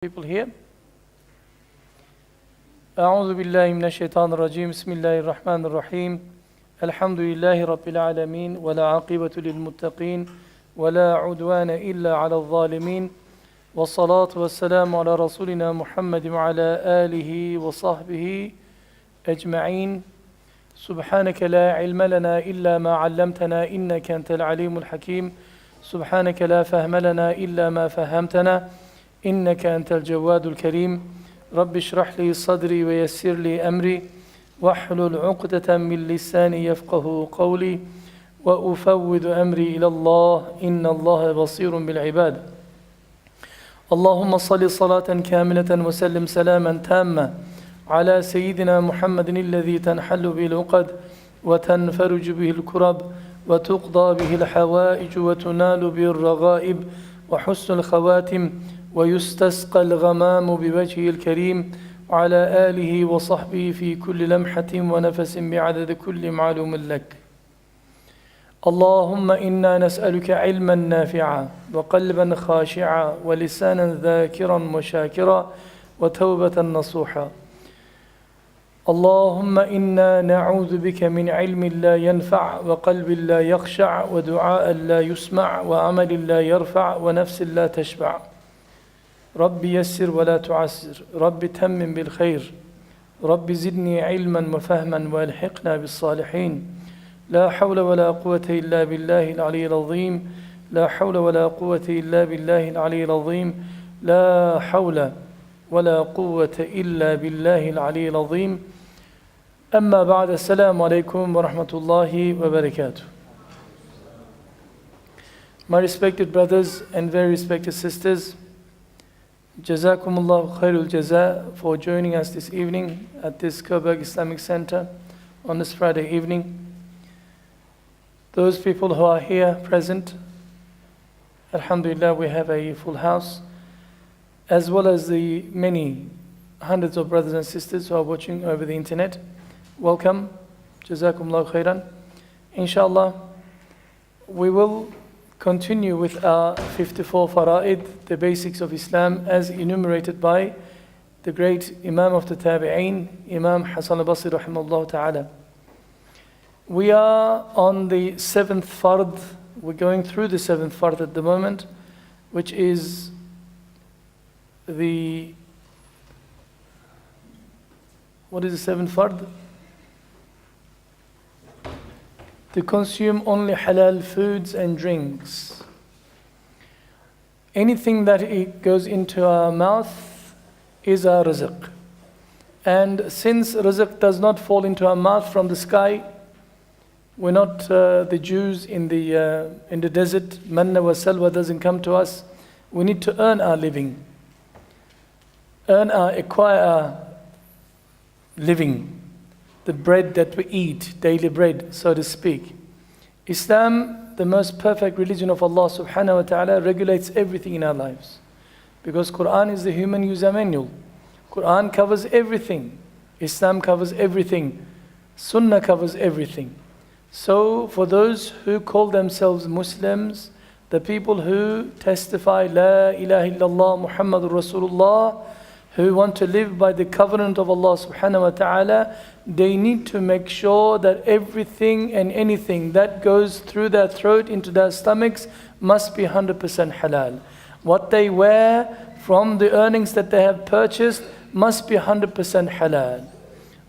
People here. أعوذ بالله من الشيطان الرجيم بسم الله الرحمن الرحيم الحمد لله رب العالمين ولا عاقبة للمتقين ولا عدوان إلا على الظالمين والصلاة والسلام على رسولنا محمد وعلى آله وصحبه أجمعين سبحانك لا علم لنا إلا ما علمتنا إنك أنت العليم الحكيم سبحانك لا فهم لنا إلا ما فهمتنا إنك أنت الجواد الكريم رب اشرح لي صدري ويسر لي أمري واحلل عقدة من لساني يفقه قولي وأفوض أمري إلى الله إن الله بصير بالعباد اللهم صل صلاة كاملة وسلم سلاما تاما على سيدنا محمد الذي تنحل به العقد وتنفرج به الكرب وتقضى به الحوائج وتنال به الرغائب وحسن الخواتم ويستسقى الغمام بوجهه الكريم وعلى آله وصحبه في كل لمحة ونفس بعدد كل معلوم لك اللهم إنا نسألك علما نافعا وقلبا خاشعا ولسانا ذاكرا وشاكرا وتوبة نصوحا اللهم إنا نعوذ بك من علم لا ينفع وقلب لا يخشع ودعاء لا يسمع وعمل لا يرفع ونفس لا تشبع رب يسر ولا تعسر رب تمم بالخير رب زدني علما وفهما والحقنا بالصالحين لا حول ولا قوة إلا بالله العلي العظيم لا حول ولا قوة إلا بالله العلي العظيم لا حول ولا قوة إلا بالله العلي العظيم أما بعد السلام عليكم ورحمة الله وبركاته. My respected brothers and very respected sisters, Jazakumullah khairul jaza for joining us this evening at this Coburg Islamic Center on this Friday evening. Those people who are here present, Alhamdulillah, we have a full house, as well as the many hundreds of brothers and sisters who are watching over the internet. Welcome. Jazakumullah khairan. Inshallah, we will continue with our 54 fara'id, the basics of Islam, as enumerated by the great Imam of the Tabi'een, Imam Hassan al-Basri rahimahullah ta'ala. We are on the 7th fard. We're going through the 7th fard at the moment, which is what is the 7th fard? To consume only halal foods and drinks. Anything that it goes into our mouth is our rizq. And since rizq does not fall into our mouth from the sky, we're not the Jews in the desert. Manna wa salwa doesn't come to us. We need to earn our living. Acquire our living. The bread that we eat, daily bread, so to speak. Islam, the most perfect religion of Allah subhanahu wa ta'ala, regulates everything in our lives. Because Quran is the human user manual. Quran covers everything. Islam covers everything. Sunnah covers everything. So for those who call themselves Muslims, the people who testify La ilaha illallah Muhammadur Rasulullah, who want to live by the covenant of Allah subhanahu wa ta'ala, they need to make sure that everything and anything that goes through their throat into their stomachs must be 100% halal. What they wear from the earnings that they have purchased must be 100% halal.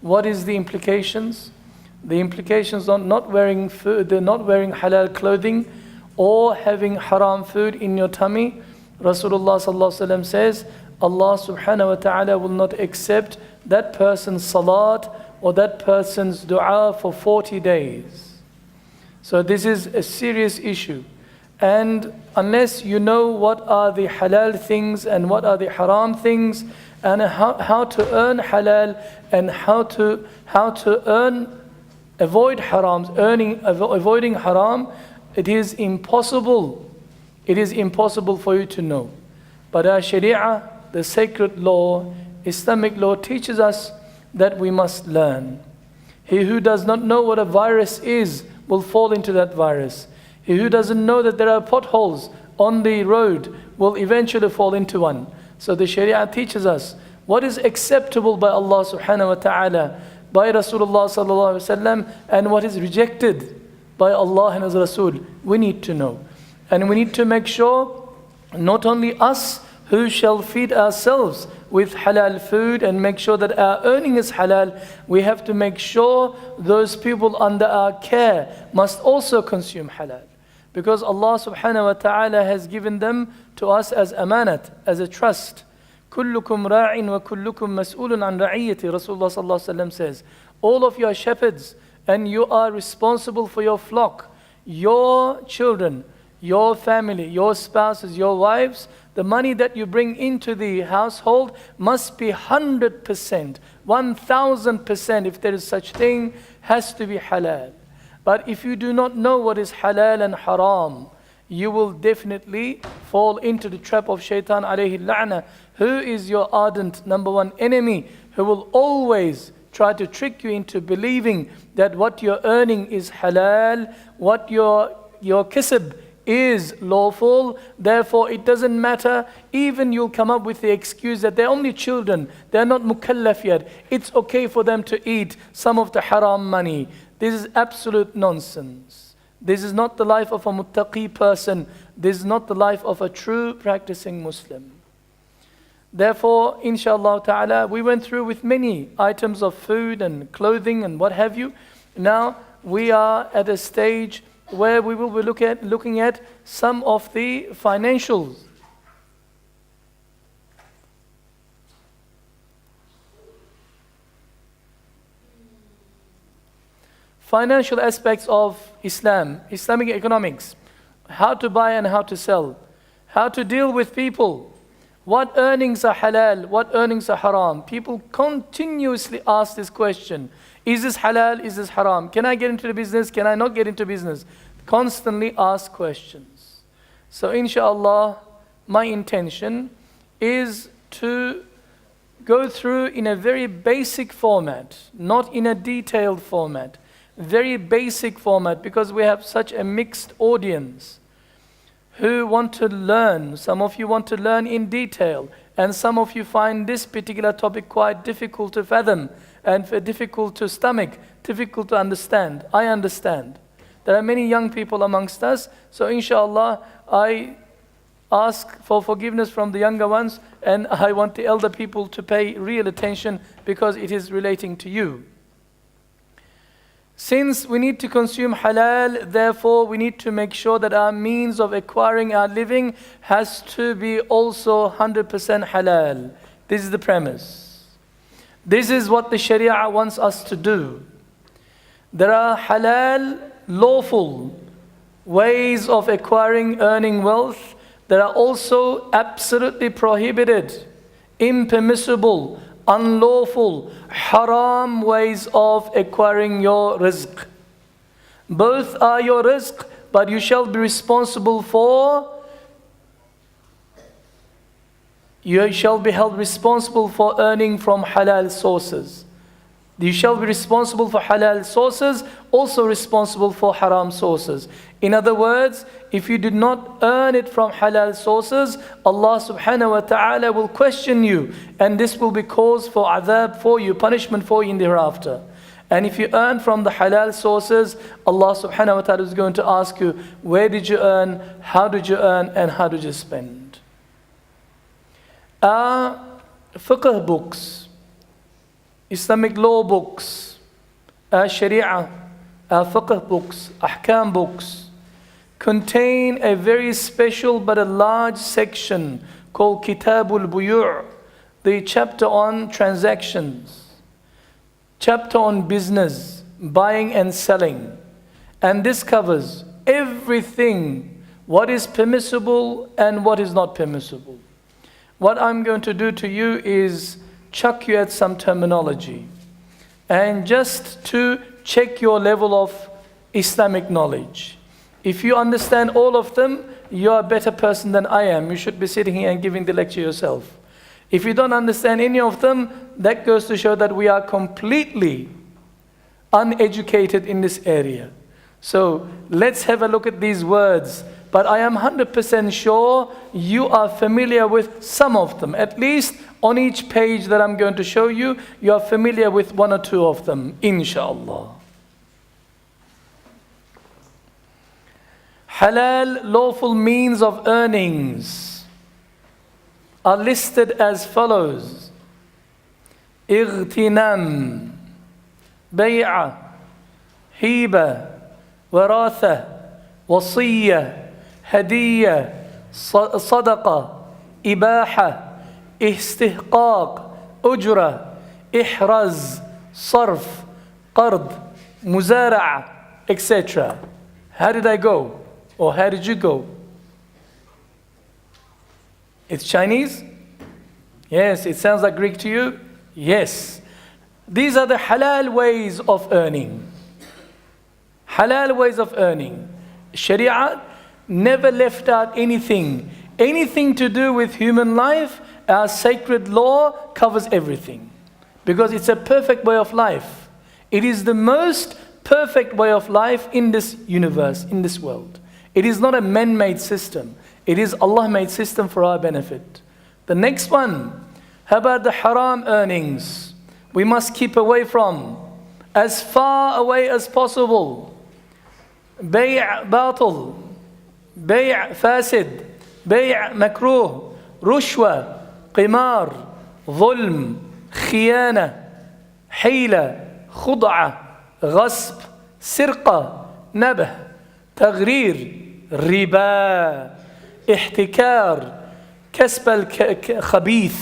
What is the implications? The implications are not wearing food, they're not wearing halal clothing or having haram food in your tummy. Rasulullah sallallahu alaihi wasallam says, Allah subhanahu wa ta'ala will not accept that person's salat or that person's dua for 40 days. So this is a serious issue. And unless you know what are the halal things and what are the haram things and how to earn halal and how to avoid avoiding haram, it is impossible. It is impossible for you to know. But our Sharia, the sacred law, Islamic law, teaches us that we must learn. He who does not know what a virus is will fall into that virus. He who doesn't know that there are potholes on the road will eventually fall into one. So the Sharia teaches us what is acceptable by Allah subhanahu wa ta'ala, by Rasulullah sallallahu alaihi wasallam, and what is rejected by Allah and His Rasul. We need to know. And we need to make sure not only us who shall feed ourselves with halal food and make sure that our earning is halal, we have to make sure those people under our care must also consume halal. Because Allah subhanahu wa ta'ala has given them to us as amanat, as a trust. كُلُّكُمْ رَاعٍ وَكُلُّكُمْ مَسْئُولٌ عَنْ رَعِيَّتِ Rasulullah sallallahu alaihi wasallam says, all of you are shepherds and you are responsible for your flock, your children, your family, your spouses, your wives. The money that you bring into the household must be 100%, 1000%, if there is such thing, has to be halal. But if you do not know what is halal and haram, you will definitely fall into the trap of shaitan alayhi la'na, who is your ardent number one enemy, who will always try to trick you into believing that what you're earning is halal, what your kisb is lawful, therefore it doesn't matter. Even you'll come up with the excuse that they're only children, they're not mukallaf yet, it's okay for them to eat some of the haram money. This is absolute nonsense. This is not the life of a muttaqi person. This is not the life of a true practicing Muslim. Therefore, inshallah ta'ala, we went through with many items of food and clothing and what have you. Now we are at a stage where we will be looking at some of the financials. Financial aspects of Islam, Islamic economics, how to buy and how to sell, how to deal with people, what earnings are halal, what earnings are haram. People continuously ask this question. Is this halal? Is this haram? Can I get into the business? Can I not get into business? Constantly ask questions. So inshallah, my intention is to go through in a very basic format, not in a detailed format, very basic format, because we have such a mixed audience who want to learn. Some of you want to learn in detail, and some of you find this particular topic quite difficult to fathom and difficult to stomach, difficult to understand. I understand. There are many young people amongst us, so inshallah I ask for forgiveness from the younger ones, and I want the elder people to pay real attention because it is relating to you. Since we need to consume halal, therefore we need to make sure that our means of acquiring our living has to be also 100% halal. This is the premise. This is what the Sharia wants us to do. There are halal, lawful ways of acquiring, earning wealth. There are also absolutely prohibited, impermissible, unlawful, haram ways of acquiring your rizq. Both are your rizq, but you shall be responsible for, you shall be held responsible for earning from halal sources. You shall be responsible for halal sources, also responsible for haram sources. In other words, if you did not earn it from halal sources, Allah subhanahu wa ta'ala will question you, and this will be cause for adhab for you, punishment for you in the hereafter. And if you earn from the halal sources, Allah subhanahu wa ta'ala is going to ask you, where did you earn, how did you earn, and how did you spend? Our fiqh books, Islamic law books, our Sharia, our fiqh books, ahkam books, contain a very special but a large section called Kitabul Buyu', the chapter on transactions, chapter on business, buying and selling. And this covers everything, what is permissible and what is not permissible. What I'm going to do to you is chuck you at some terminology, and just to check your level of Islamic knowledge. If you understand all of them, you're a better person than I am. You should be sitting here and giving the lecture yourself. If you don't understand any of them, that goes to show that we are completely uneducated in this area. So let's have a look at these words but I am 100% sure you are familiar with some of them. At least on each page that I'm going to show you, you are familiar with one or two of them, inshallah. Halal, lawful means of earnings are listed as follows: اغتنام, بيعة, هيبة, وراثة, وصية, هدية, صدقة, إباحة, استحقاق, أجرة, إحراز, صرف, قرض, مزارعة, etc. How did I go? Or how did you go? It's Chinese? Yes. It sounds like Greek to you? Yes. These are the halal ways of earning. Halal ways of earning. Sharia never left out anything. Anything to do with human life, our sacred law covers everything. Because it's a perfect way of life. It is the most perfect way of life in this universe, in this world. It is not a man-made system. It is Allah-made system for our benefit. The next one, how about the haram earnings? We must keep away from, as far away as possible. Bay' batil, bay' fasid, bay' makruh, rushwa, qimar, ظلم, khiyana, حيلة, خضعة, غصب, سرقة, نبه, تغرير, ربا, احتكار, كسب الخبيث.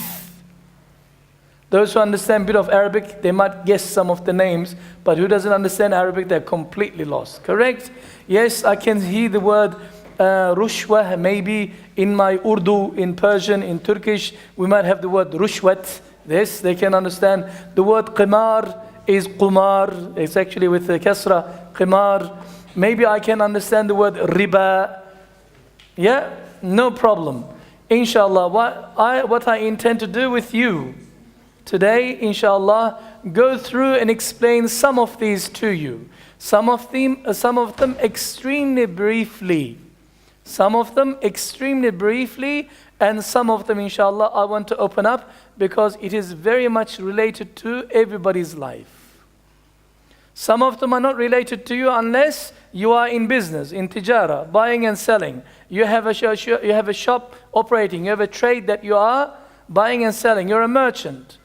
Those who understand a bit of Arabic, they might guess some of the names, but who doesn't understand Arabic, they're completely lost. Correct? Yes, I can hear the word rushwa, maybe in my Urdu, in Persian, in Turkish, we might have the word rushwat. This, they can understand. The word qimar is qumar. It's actually with the kasra, qimar. Maybe I can understand the word riba. Yeah, no problem. Inshallah, what I intend to do with you today, inshallah, go through and explain some of these to you. Some of them extremely briefly. Some of them extremely briefly, and some of them, inshallah, I want to open up because it is very much related to everybody's life. Some of them are not related to you unless you are in business, in tijara, buying and selling. You have a shop operating, you have a trade that you are buying and selling, you're a merchant.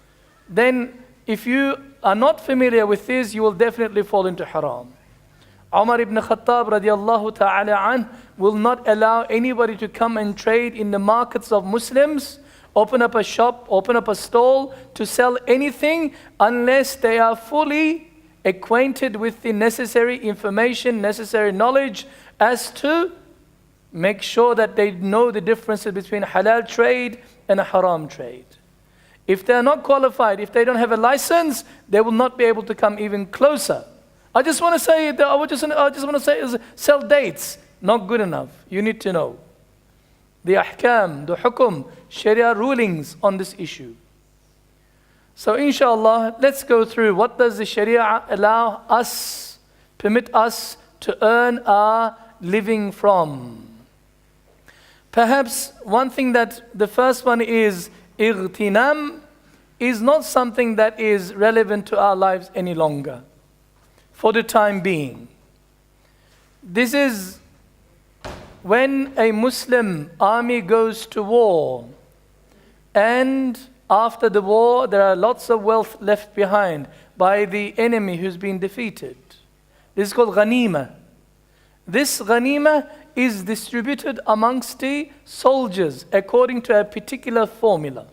Then if you are not familiar with this, you will definitely fall into haram. Umar ibn Khattab radiallahu ta'ala anh will not allow anybody to come and trade in the markets of Muslims, open up a shop, open up a stall to sell anything unless they are fully acquainted with the necessary information, necessary knowledge as to make sure that they know the differences between halal trade and a haram trade. If they are not qualified, if they don't have a license, they will not be able to come even closer. I just want to say is sell dates. Not good enough. You need to know the ahkam, the hukum, sharia rulings on this issue. So inshallah, let's go through what does the sharia allow us, permit us to earn our living from. Perhaps one thing that the first one is اغتنام is not something that is relevant to our lives any longer for the time being. This is when a Muslim army goes to war, and after the war there are lots of wealth left behind by the enemy who's been defeated. This is called ghanima. This ghanima is distributed amongst the soldiers according to a particular formula.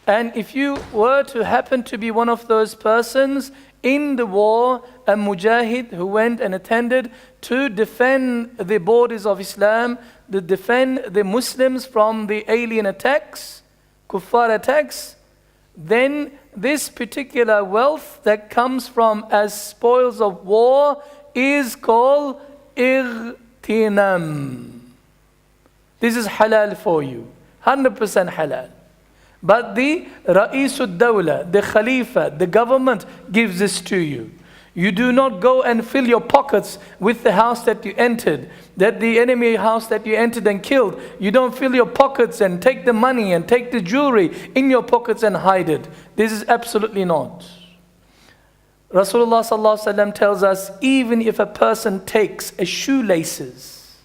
And if you were to happen to be one of those persons in the war, a mujahid who went and attended to defend the borders of Islam, to defend the Muslims from the alien attacks, kuffar attacks, then this particular wealth that comes from as spoils of war is called اغتنام. This is halal for you, 100% halal. But the Ra'isud Dawla, the Khalifa, the government gives this to you. You do not go and fill your pockets with the house that you entered, that the enemy house that you entered and killed. You don't fill your pockets and take the money and take the jewelry in your pockets and hide it. This is absolutely not. Rasulullah sallallahu alaihi wasallam tells us, even if a person takes a shoelaces,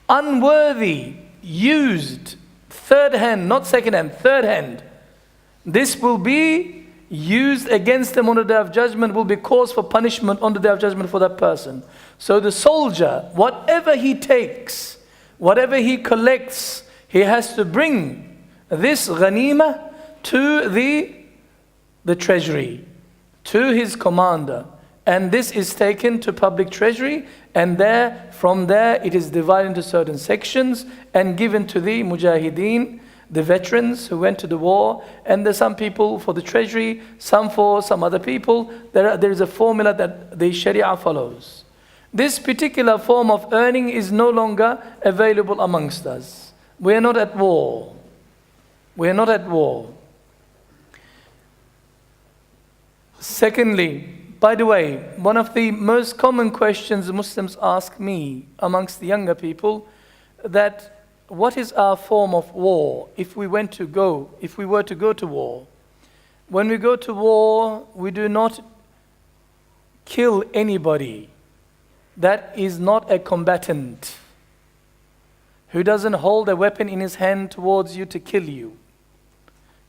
unworthy, used, third hand, not second hand, third hand, this will be used against them on the day of judgment, will be cause for punishment on the day of judgment for that person. So the soldier, whatever he takes, whatever he collects, he has to bring this ghanima to the treasury, to his commander. And this is taken to public treasury, and from there it is divided into certain sections and given to the mujahideen, the veterans who went to the war. And there's some people for the treasury, some for some other people. There is a formula that the Sharia follows. This particular form of earning is no longer available amongst us. We are not at war. We are not at war. Secondly, by the way, one of the most common questions Muslims ask me amongst the younger people, that what is our form of war if we were to go to war? When we go to war, we do not kill anybody that is not a combatant, who doesn't hold a weapon in his hand towards you to kill you.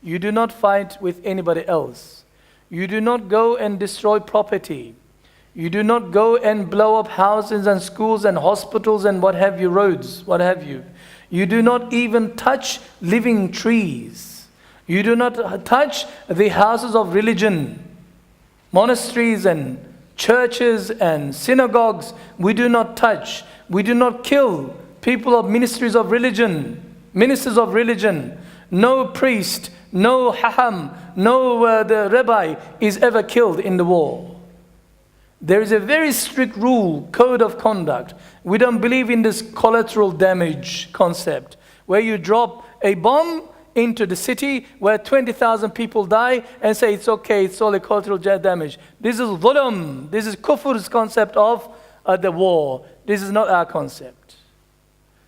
You do not fight with anybody else. You do not go and destroy property. You do not go and blow up houses and schools and hospitals and what have you, roads, what have you. You do not even touch living trees. You do not touch the houses of religion, monasteries and churches and synagogues. We do not touch. We do not kill people of ministries of religion, ministers of religion. No priest, no haham, no the rabbi is ever killed in the war. There is a very strict rule, code of conduct. We don't believe in this collateral damage concept, where you drop a bomb into the city where 20,000 people die and say it's okay, it's all a collateral damage. This is dhulm, this is kufr's concept of the war. This is not our concept.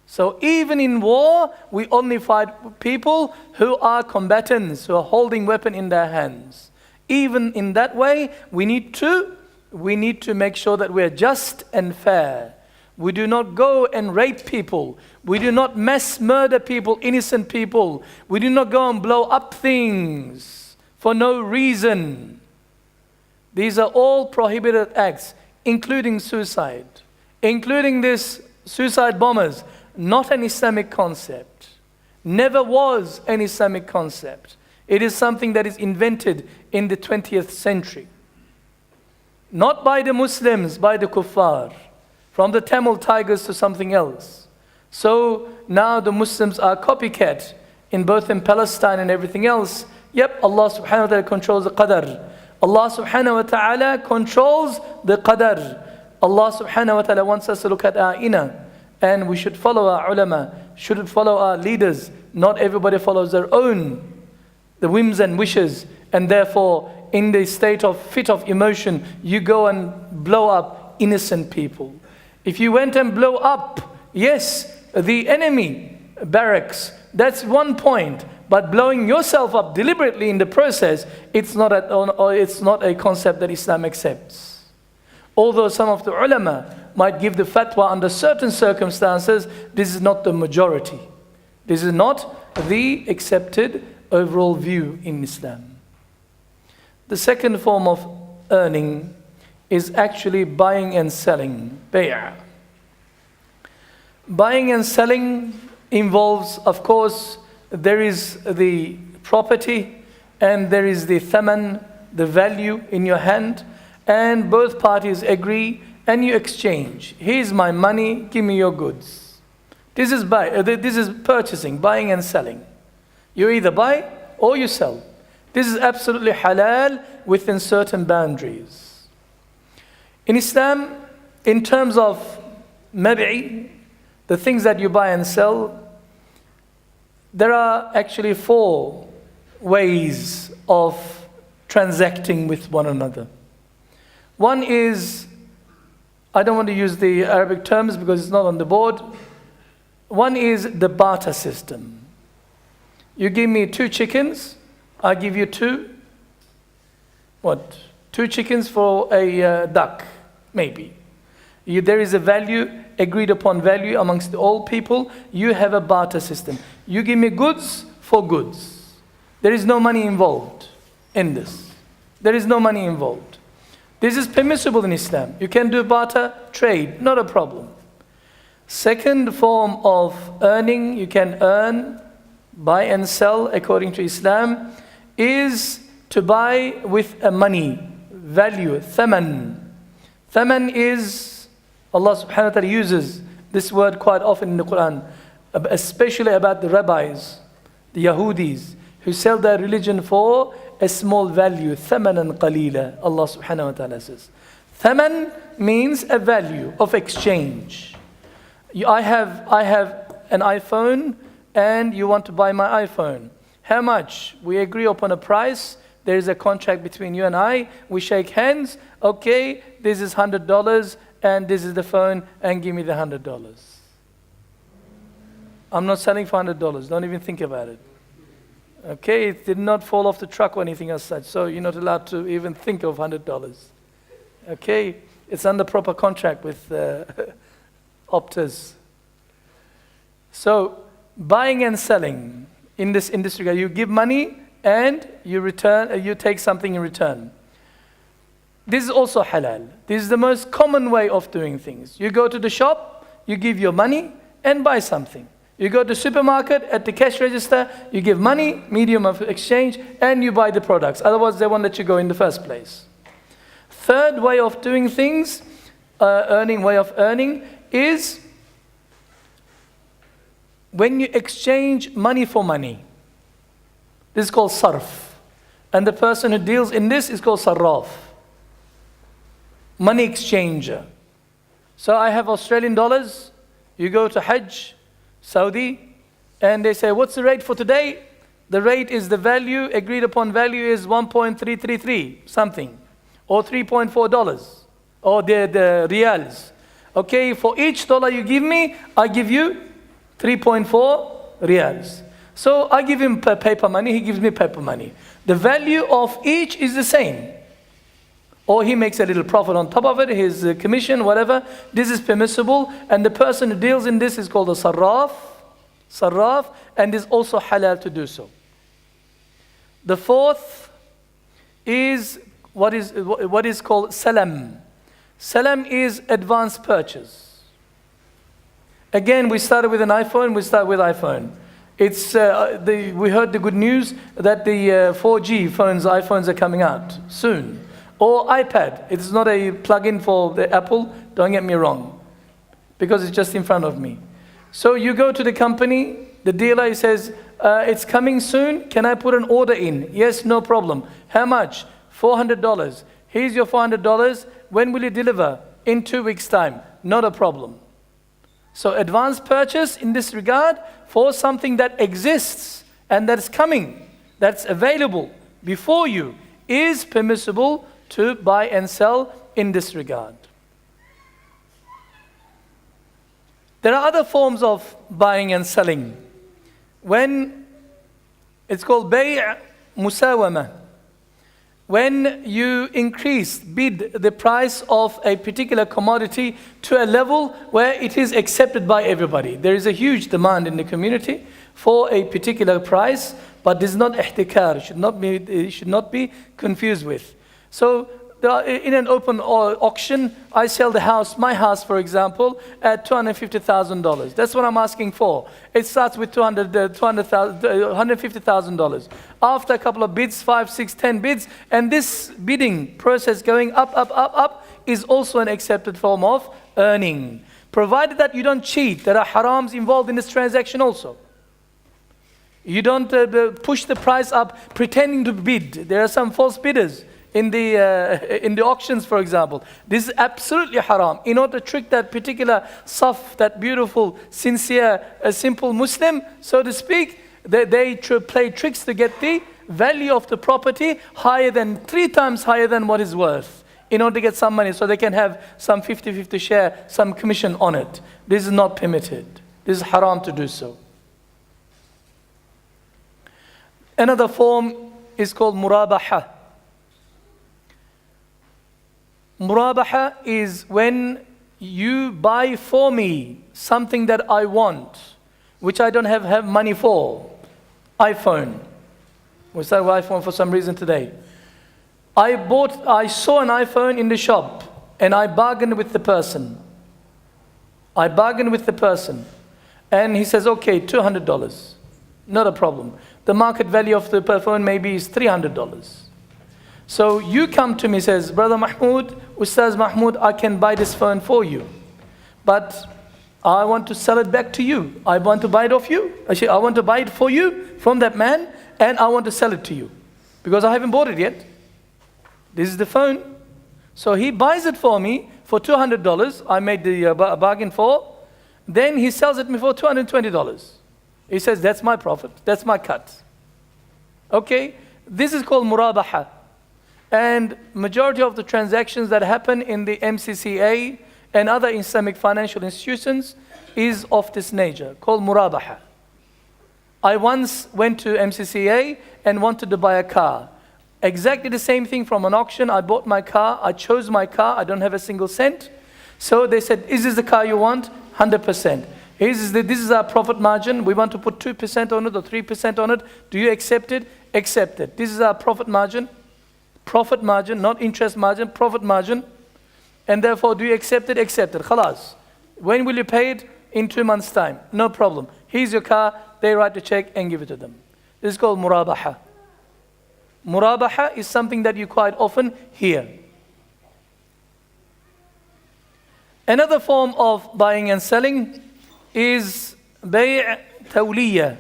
So even in war, we only fight people who are combatants, who are holding weapon in their hands. Even in that way, we need to make sure that we are just and fair. We do not go and rape people. We do not mass murder people, innocent people. We do not go and blow up things for no reason. These are all prohibited acts, including suicide, including this suicide bombers. Not an Islamic concept. Never was an Islamic concept. It is something that is invented in the 20th century. Not by the Muslims, by the kuffar. From the Tamil Tigers to something else. So now the Muslims are copycat in both in Palestine and everything else. Yep, Allah subhanahu wa ta'ala controls the qadar. Allah subhanahu wa ta'ala controls the qadar. Allah subhanahu wa ta'ala wants us to look at our inner. And we should follow our ulama, should follow our leaders. Not everybody follows their own, the whims and wishes. And therefore, in the state of fit of emotion, you go and blow up innocent people. If you went and blow up, yes, the enemy barracks, that's one point. But blowing yourself up deliberately in the process, it's not a concept that Islam accepts. Although some of the ulama might give the fatwa under certain circumstances, this is not the majority. This is not the accepted overall view in Islam. The second form of earning is actually buying and selling, bay'. Buying and selling involves, of course, there is the property and there is the thaman, the value in your hand, and both parties agree and you exchange. Here's my money, give me your goods. This is purchasing, buying and selling. You either buy or you sell. This is absolutely halal within certain boundaries. In Islam, in terms of mabi', the things that you buy and sell, there are actually 4 ways of transacting with one another. One is, I don't want to use the Arabic terms because it's not on the board. One is the barter system. You give me 2 chickens, I give you 2 chickens for a duck, maybe. There is a value, agreed upon value amongst all people. You have a barter system. You give me goods for goods. There is no money involved in this. There is no money involved. This is permissible in Islam. You can do barter trade, not a problem. Second form of earning, you can earn, buy and sell according to Islam, is to buy with a money, value, thaman. Thaman is, Allah subhanahu wa ta'ala uses this word quite often in the Quran, especially about the rabbis, the Yahudis, who sell their religion for a small value, thamanan qalila, Allah subhanahu wa ta'ala says. Thaman means a value of exchange. I have an iPhone and you want to buy my iPhone. How much? We agree upon a price. There is a contract between you and I. We shake hands. Okay, this is $100 and this is the phone and give me the $100. I'm not selling for $100. Don't even think about it. Okay, it did not fall off the truck or anything as such. So you're not allowed to even think of $100. Okay, it's under proper contract with Optus. So buying and selling in this industry, you give money and you return, you take something in return. This is also halal. This is the most common way of doing things. You go to the shop, you give your money and buy something. You go to the supermarket, at the cash register, you give money, medium of exchange, and you buy the products. Otherwise, they won't let you go in the first place. Third way of doing things, way of earning, is when you exchange money for money. This is called sarf. And the person who deals in this is called sarraf. Money exchanger. So I have Australian dollars, you go to Hajj, Saudi, and they say, what's the rate for today? The rate is the value, agreed upon value is 1.333 something, or $3.4, or the riyals. Okay, for each dollar you give me, I give you 3.4 riyals. So I give him paper money, he gives me paper money. The value of each is the same. Or he makes a little profit on top of it, his commission, whatever. This is permissible, and the person who deals in this is called a sarraf, and is also halal to do so. The fourth is what is called salam. Salam is advance purchase. Again, we started with an iPhone, we start with iPhone. We heard the good news that the 4G iPhones are coming out soon. Or iPad. It's not a plug-in for the Apple, don't get me wrong, because it's just in front of me. So you go to the company, the dealer, he says, it's coming soon, can I put an order in? Yes, no problem. How much? $400. Here's your $400. When will you deliver? In 2 weeks' time. Not a problem. So advance purchase in this regard for something that exists and that's coming, that's available before you, is permissible to buy and sell in this regard. There are other forms of buying and selling. When it's called bay' musawama, when you bid the price of a particular commodity to a level where it is accepted by everybody. There is a huge demand in the community for a particular price, but this is not ihtikar, should not be confused with. So in an open auction, I sell the house, my house for example, at $250,000. That's what I'm asking for. It starts with $150,000. After a couple of bids, 5, 6, 10 bids, and this bidding process going up is also an accepted form of earning. Provided that you don't cheat, there are harams involved in this transaction also. You don't push the price up pretending to bid. There are some false bidders in the auctions, for example. This is absolutely haram. In order to trick that particular saf, that beautiful, sincere, simple Muslim, so to speak, they play tricks to get the value of the property 3 times higher than what is worth. in order to get some money so they can have some 50-50 share, some commission on it. This is not permitted. This is haram to do so. Another form is called murabaha. Murabaha is when you buy for me something that I want, which I don't have money for. iPhone. We say iPhone for some reason today. I saw an iPhone in the shop and I bargained with the person. And he says, okay, $200. Not a problem. The market value of the phone maybe is $300. So you come to me and says, Brother Mahmoud, Ustaz Mahmoud, I can buy this phone for you. But I want to sell it back to you. I want to buy it off you. Actually, I want to buy it for you from that man, and I want to sell it to you. Because I haven't bought it yet. This is the phone. So he buys it for me for $200. I made the bargain for. Then he sells it me for $220. He says, that's my profit. That's my cut. Okay? This is called murabaha. And majority of the transactions that happen in the MCCA and other Islamic financial institutions is of this nature, called murabaha. I once went to MCCA and wanted to buy a car. Exactly the same thing from an auction. I bought my car, I chose my car, I don't have a single cent. So they said, is this the car you want? 100%. This is our profit margin. We want to put 2% on it or 3% on it. Do you accept it? Accept it. This is our profit margin. Profit margin, not interest margin, profit margin. And therefore, do you accept it? Accept it. Khalas. When will you pay it? In 2 months' time. No problem. Here's your car. They write the check and give it to them. This is called murabaha. Murabaha is something that you quite often hear. Another form of buying and selling is bay' tawliya.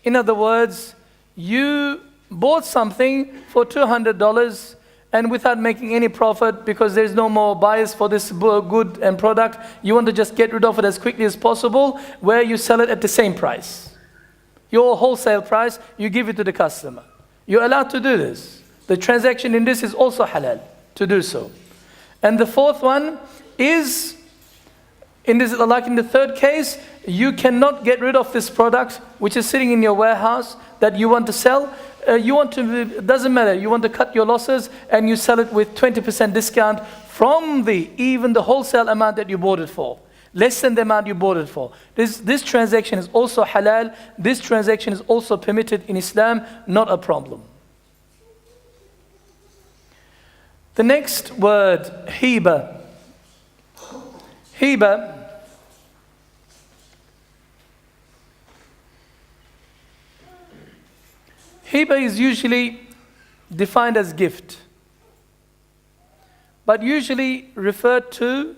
In other words, you bought something for $200 and without making any profit, because there's no more buyers for this good and product, you want to just get rid of it as quickly as possible, where you sell it at the same price. Your wholesale price, you give it to the customer. You're allowed to do this. The transaction in this is also halal to do so. And the fourth one is, like in the third case, you cannot get rid of this product which is sitting in your warehouse that you want to sell. It doesn't matter, you want to cut your losses and you sell it with 20% discount from even the wholesale amount that you bought it for. Less than the amount you bought it for. This transaction is also halal. This transaction is also permitted in Islam, not a problem. The next word, hiba. Hiba is usually defined as gift, but usually referred to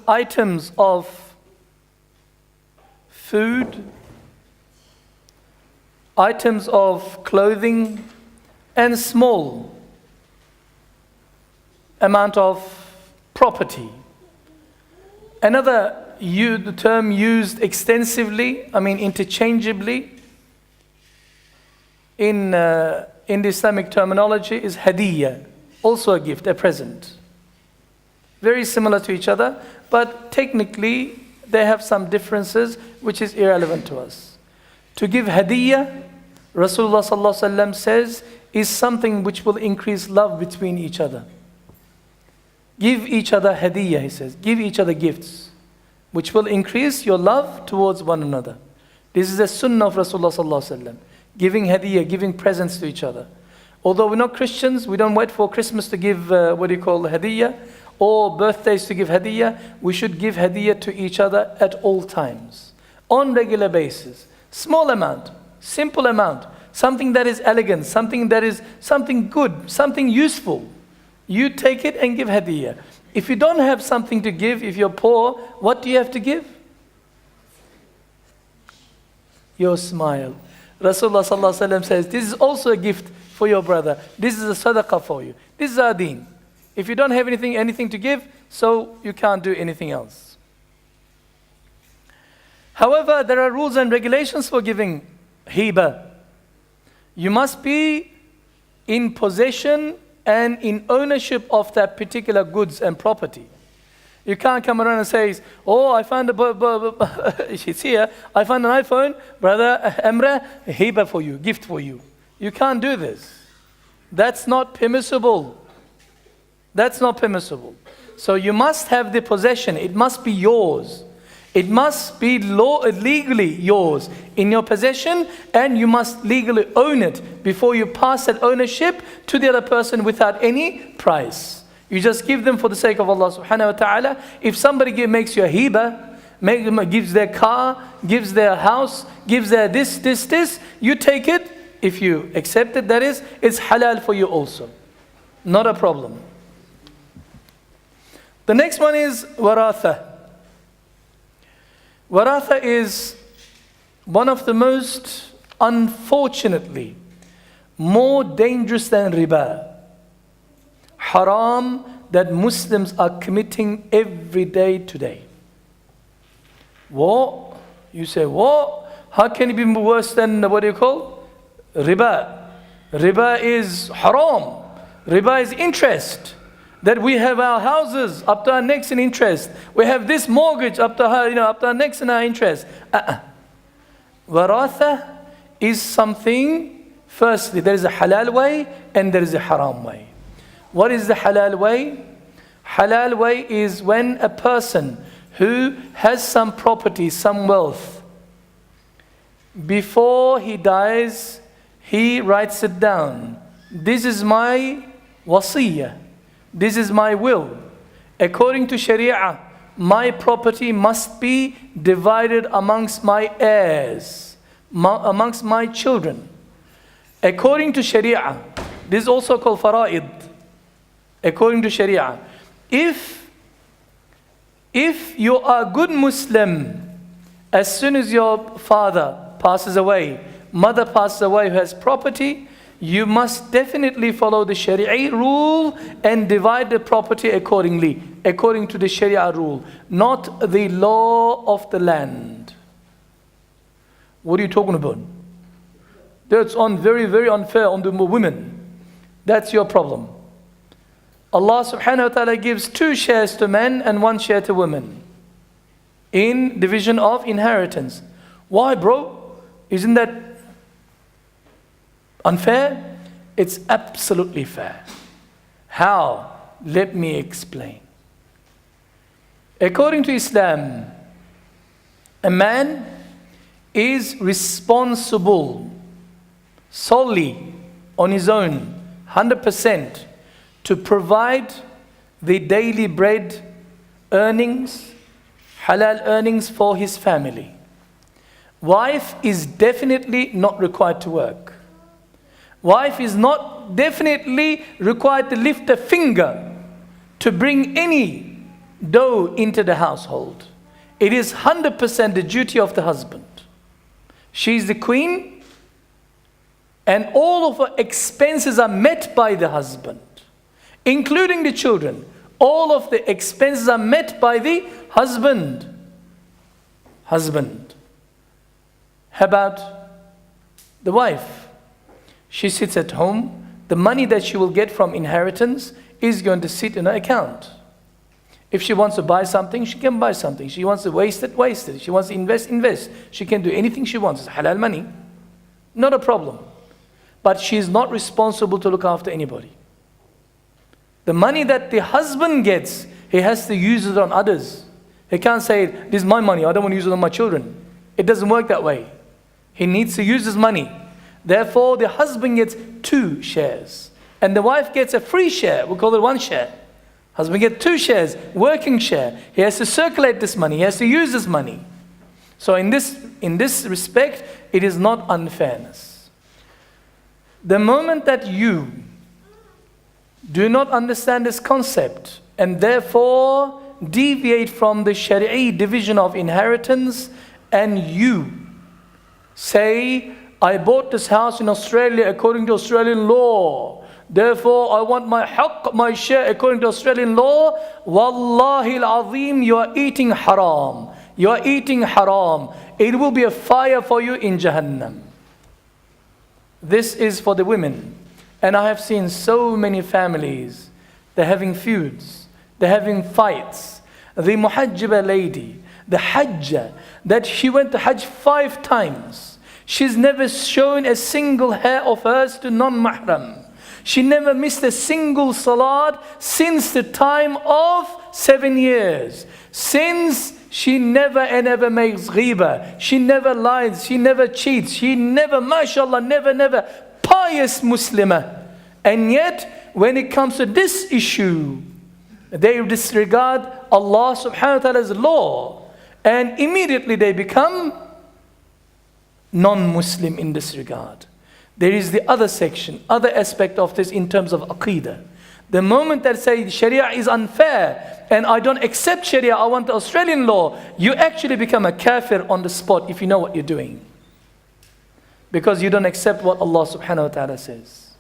items of food, items of clothing, and small amount of property. Another the term used extensively, interchangeably, in the Islamic terminology is hadiyya, also a gift, a present. Very similar to each other, but technically they have some differences which is irrelevant to us. To give hadiyya, Rasulullah sallallahu alaihi wasallam says, is something which will increase love between each other. Give each other hadiyya, he says. Give each other gifts, which will increase your love towards one another. This is a sunnah of Rasulullah sallallahu alaihi wasallam. Giving hadiyya, giving presents to each other. Although we're not Christians, we don't wait for Christmas to give hadiyya, or birthdays to give hadiyya. We should give hadiyya to each other at all times, on regular basis. Small amount, simple amount, something that is elegant, something that is something good, something useful. You take it and give hadiyya. If you don't have something to give, if you're poor, what do you have to give? Your smile. Rasulullah sallallahu alaihi wasallam says, this is also a gift for your brother. This is a sadaqah for you. This is our deen. If you don't have anything to give, so you can't do anything else. However, there are rules and regulations for giving hiba. You must be in possession and in ownership of that particular goods and property. You can't come around and say, oh, I found she's here, I found an iPhone, brother Emre, hiba for you, gift for you. You can't do this. That's not permissible. That's not permissible. So you must have the possession. It must be yours. It must be legally yours in your possession, and you must legally own it before you pass that ownership to the other person without any price. You just give them for the sake of Allah subhanahu wa ta'ala. If somebody makes you a hiba, gives their car, gives their house, gives their this, you take it. If you accept it, that is, it's halal for you also. Not a problem. The next one is waratha. Waratha is one of the most, unfortunately, more dangerous than riba. Haram that Muslims are committing every day today. What? You say, what? How can it be worse than, what do you call? Riba. Riba is haram. Riba is interest. That we have our houses up to our necks in interest. We have this mortgage up to our necks in our interest. Waratha is something, firstly, there is a halal way and there is a haram way. What is the halal way? Halal way is when a person who has some property, some wealth, before he dies, he writes it down. This is my wasiyah. This is my will. According to Sharia, my property must be divided amongst my heirs, amongst my children. According to Sharia, this is also called fara'id. According to Sharia, if you are a good Muslim, as soon as your father passes away, mother passes away who has property, you must definitely follow the Sharia rule and divide the property accordingly, according to the Sharia rule, not the law of the land. What are you talking about? That's very, very unfair on the women. That's your problem. Allah subhanahu wa ta'ala gives 2 shares to men and 1 share to women in division of inheritance. Why, bro? Isn't that unfair? It's absolutely fair. How? Let me explain. According to Islam, a man is responsible solely on his own, 100%, to provide the daily bread earnings, halal earnings for his family. Wife is definitely not required to work. Wife is not definitely required to lift a finger to bring any dough into the household. It is 100% the duty of the husband. She is the queen, and all of her expenses are met by the husband, including the children. All of the expenses are met by the husband. How about the wife? She sits at home. The money that she will get from inheritance is going to sit in her account. If she wants to buy something, she can buy something. She wants to waste it, waste it. She wants to invest. She can do anything she wants. It's halal money. Not a problem. But she is not responsible to look after anybody. The money that the husband gets, he has to use it on others. He can't say, this is my money, I don't want to use it on my children. It doesn't work that way. He needs to use his money. Therefore, the husband gets 2 shares. And the wife gets a free share. We call it 1 share. Husband gets 2 shares, working share. He has to circulate this money. He has to use this money. So in this respect, it is not unfairness. The moment that you do not understand this concept and therefore deviate from the Sharia division of inheritance, and you say, I bought this house in Australia according to Australian law, therefore I want my haqq, my share according to Australian law, wallahi al-azim, you are eating haram. You are eating haram. It will be a fire for you in Jahannam. This is for the women. And I have seen so many families, they're having feuds, they're having fights. The muhajjaba lady, the hajjah, that she went to Hajj 5 times. She's never shown a single hair of hers to non-mahram. She never missed a single salat since the time of 7 years. Since she never and ever makes ghiba. She never lies, she never cheats, she never, mashallah, never, pious Muslimah. And yet, when it comes to this issue, they disregard Allah subhanahu wa ta'ala's law. And immediately they become non-Muslim in this regard. There is the other section, other aspect of this in terms of Aqidah. The moment that say Sharia is unfair and I don't accept Sharia, I want the Australian law, you actually become a kafir on the spot if you know what you're doing. Because you don't accept what Allah subhanahu wa ta'ala says.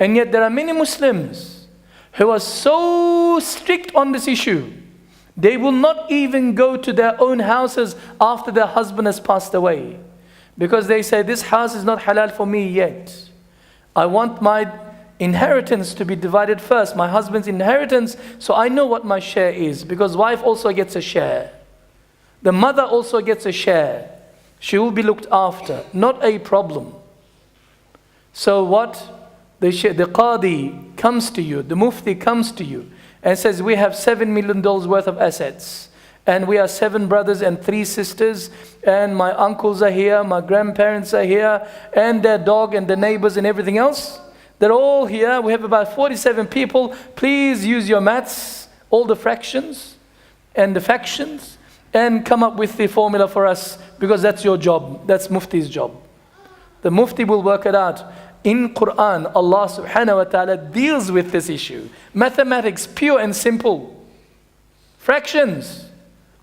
And yet there are many Muslims who are so strict on this issue. They will not even go to their own houses after their husband has passed away. Because they say, this house is not halal for me yet. I want my inheritance to be divided first, my husband's inheritance, so I know what my share is. Because wife also gets a share. The mother also gets a share. She will be looked after, not a problem. So what? The qadi comes to you, the mufti comes to you and says, we have $7 million worth of assets. And we are 7 brothers and 3 sisters, and my uncles are here, my grandparents are here, and their dog and the neighbors and everything else. They're all here. We have about 47 people. Please use your maths, all the fractions and the factions, and come up with the formula for us, because that's your job. That's Mufti's job. The Mufti will work it out. In Quran, Allah subhanahu wa ta'ala deals with this issue. Mathematics, pure and simple. Fractions.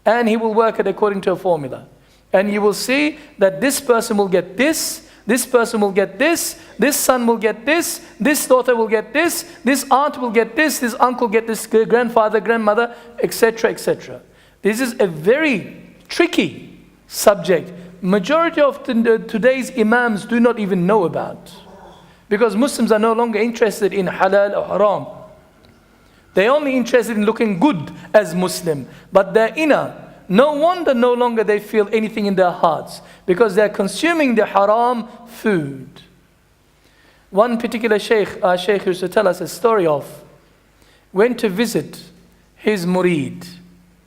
And he will work it according to a formula. And you will see that this person will get this person will get this son will get this daughter will get this aunt will get this uncle get this, grandfather, grandmother, etc., etc. This is a very tricky subject. Majority of today's imams do not even know about. Because Muslims are no longer interested in halal or haram. They're only interested in looking good as Muslim. But their inner, no wonder no longer they feel anything in their hearts. Because they're consuming the haram food. One particular sheikh, our sheikh used to tell us a story of, went to visit his murid,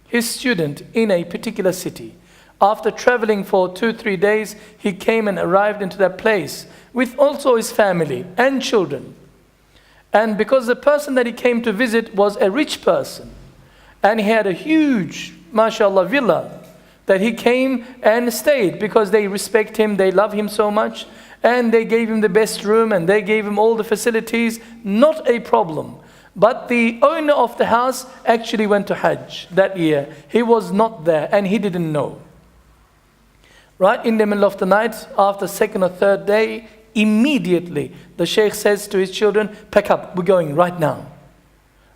his student in a particular city. After traveling for 2-3 days, he came and arrived into that place with also his family and children. And because the person that he came to visit was a rich person, and he had a huge, mashallah, villa that he came and stayed because they respect him, they love him so much, and they gave him the best room and they gave him all the facilities, not a problem. But the owner of the house actually went to Hajj that year. He was not there and he didn't know. Right in the middle of the night, after 2nd or 3rd day, immediately the sheikh says to his children, pack up, we're going right now.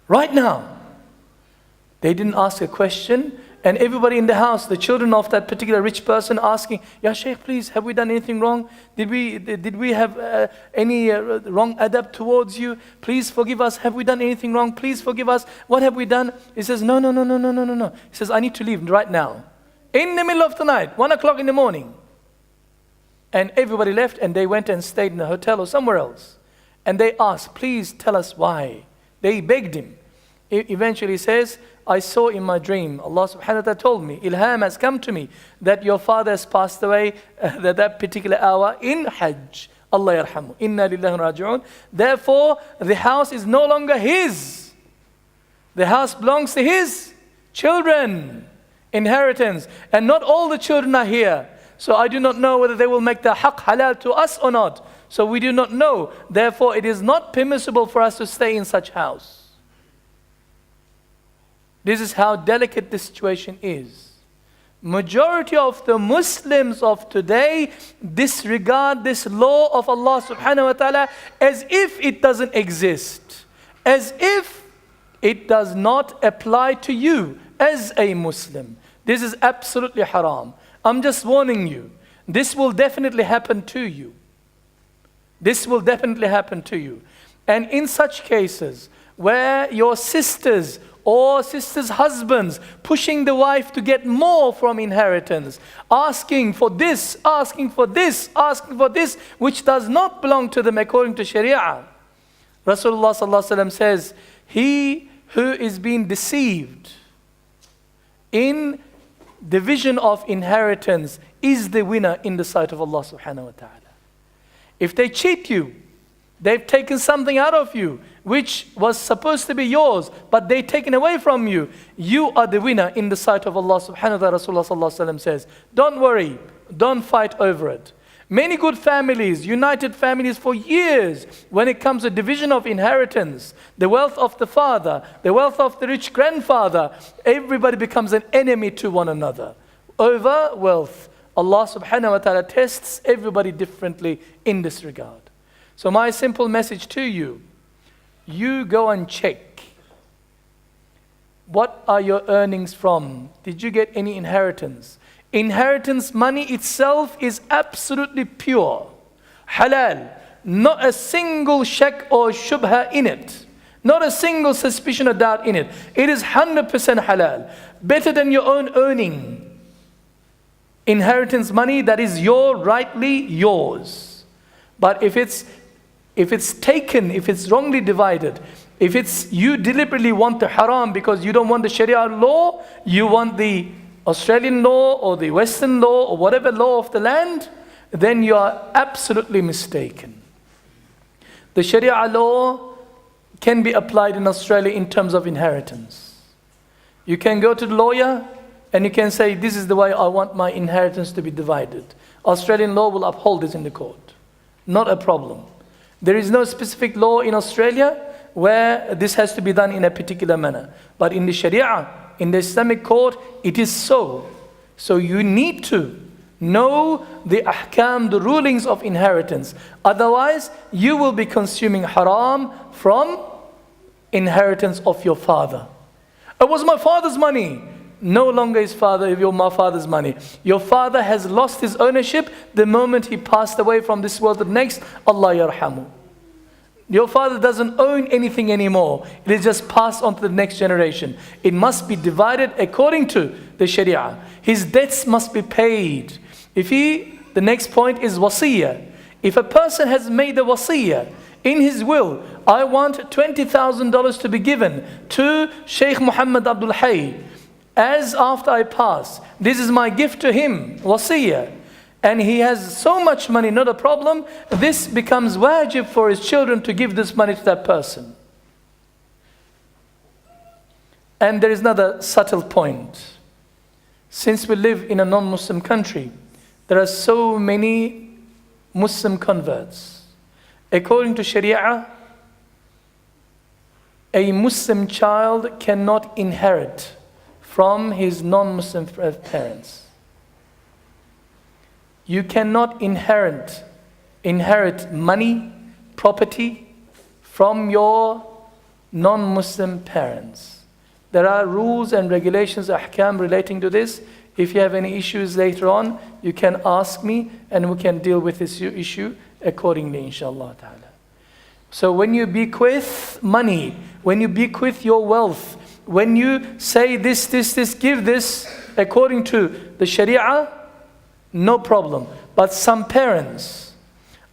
Right now. They didn't ask a question, and everybody in the house, the children of that particular rich person asking, Ya Sheikh, please, have we done anything wrong? Did we have any wrong adab towards you? Please forgive us. Have we done anything wrong? Please forgive us. What have we done? He says, no. He says, I need to leave right now. In the middle of the night, 1 o'clock in the morning. And everybody left and they went and stayed in a hotel or somewhere else. And they asked, please tell us why. They begged him. Eventually he says, I saw in my dream, Allah subhanahu wa ta'ala told me, Ilham has come to me that your father has passed away at that particular hour in Hajj. Allah yarhamu. Inna lillahi wa raji'un. Therefore, the house is no longer his. The house belongs to his children. Inheritance. And not all the children are here. So I do not know whether they will make the haqq halal to us or not. So we do not know. Therefore, it is not permissible for us to stay in such house. This is how delicate this situation is. Majority of the Muslims of today disregard this law of Allah subhanahu wa ta'ala as if it doesn't exist. As if it does not apply to you as a Muslim. This is absolutely haram. I'm just warning you. This will definitely happen to you. This will definitely happen to you. And in such cases where your sisters or sisters' husbands pushing the wife to get more from inheritance, asking for this, asking for this, asking for this, which does not belong to them according to Sharia. Rasulullah sallallahu alaihi wasallam says, he who is being deceived in division of inheritance is the winner in the sight of Allah subhanahu wa ta'ala. If they cheat you, they've taken something out of you which was supposed to be yours, but they've taken away from you, you are the winner in the sight of Allah subhanahu wa ta'ala. Rasulullah sallallahu alaihi wasallam says, don't worry, don't fight over it. Many good families, united families for years, when it comes to division of inheritance, the wealth of the father, the wealth of the rich grandfather, everybody becomes an enemy to one another over wealth. Allah subhanahu wa ta'ala tests everybody differently in this regard. So my simple message to you, you go and check. What are your earnings from? Did you get any inheritance? Inheritance money itself is absolutely pure, halal, not a single shak or shubha in it, not a single suspicion or doubt in it. It is 100% halal, better than your own earning. Inheritance money that is rightly yours. But if it's taken, if it's wrongly divided, if it's you deliberately want the haram because you don't want the Sharia law, you want the Australian law or the Western law or whatever law of the land, then you are absolutely mistaken. The Sharia law can be applied in Australia in terms of inheritance. You can go to the lawyer and you can say, this is the way I want my inheritance to be divided. Australian law will uphold this in the court. Not a problem. There is no specific law in Australia where this has to be done in a particular manner. But in the Sharia, in the Islamic court, it is so. So you need to know the ahkam, the rulings of inheritance. Otherwise, you will be consuming haram from inheritance of your father. It was my father's money. No longer is my father's money. Your father has lost his ownership the moment he passed away from this world to the next. Allah yarhamu. Your father doesn't own anything anymore. It is just passed on to the next generation. It must be divided according to the Sharia. His debts must be paid. The next point is wasiyah. If a person has made a wasiyah in his will, I want $20,000 to be given to Sheikh Muhammad Abdul Hayy as after I pass. This is my gift to him, wasiyah. And he has so much money, not a problem. This becomes wajib for his children to give this money to that person. And there is another subtle point. Since we live in a non-Muslim country, there are so many Muslim converts. According to Sharia, a Muslim child cannot inherit from his non-Muslim parents. You cannot inherit money, property from your non-Muslim parents. There are rules and regulations, ahkam relating to this. If you have any issues later on, you can ask me and we can deal with this issue accordingly, inshallah ta'ala. So when you bequeath money, when you bequeath your wealth, when you say this, give this according to the Sharia, no problem. But some parents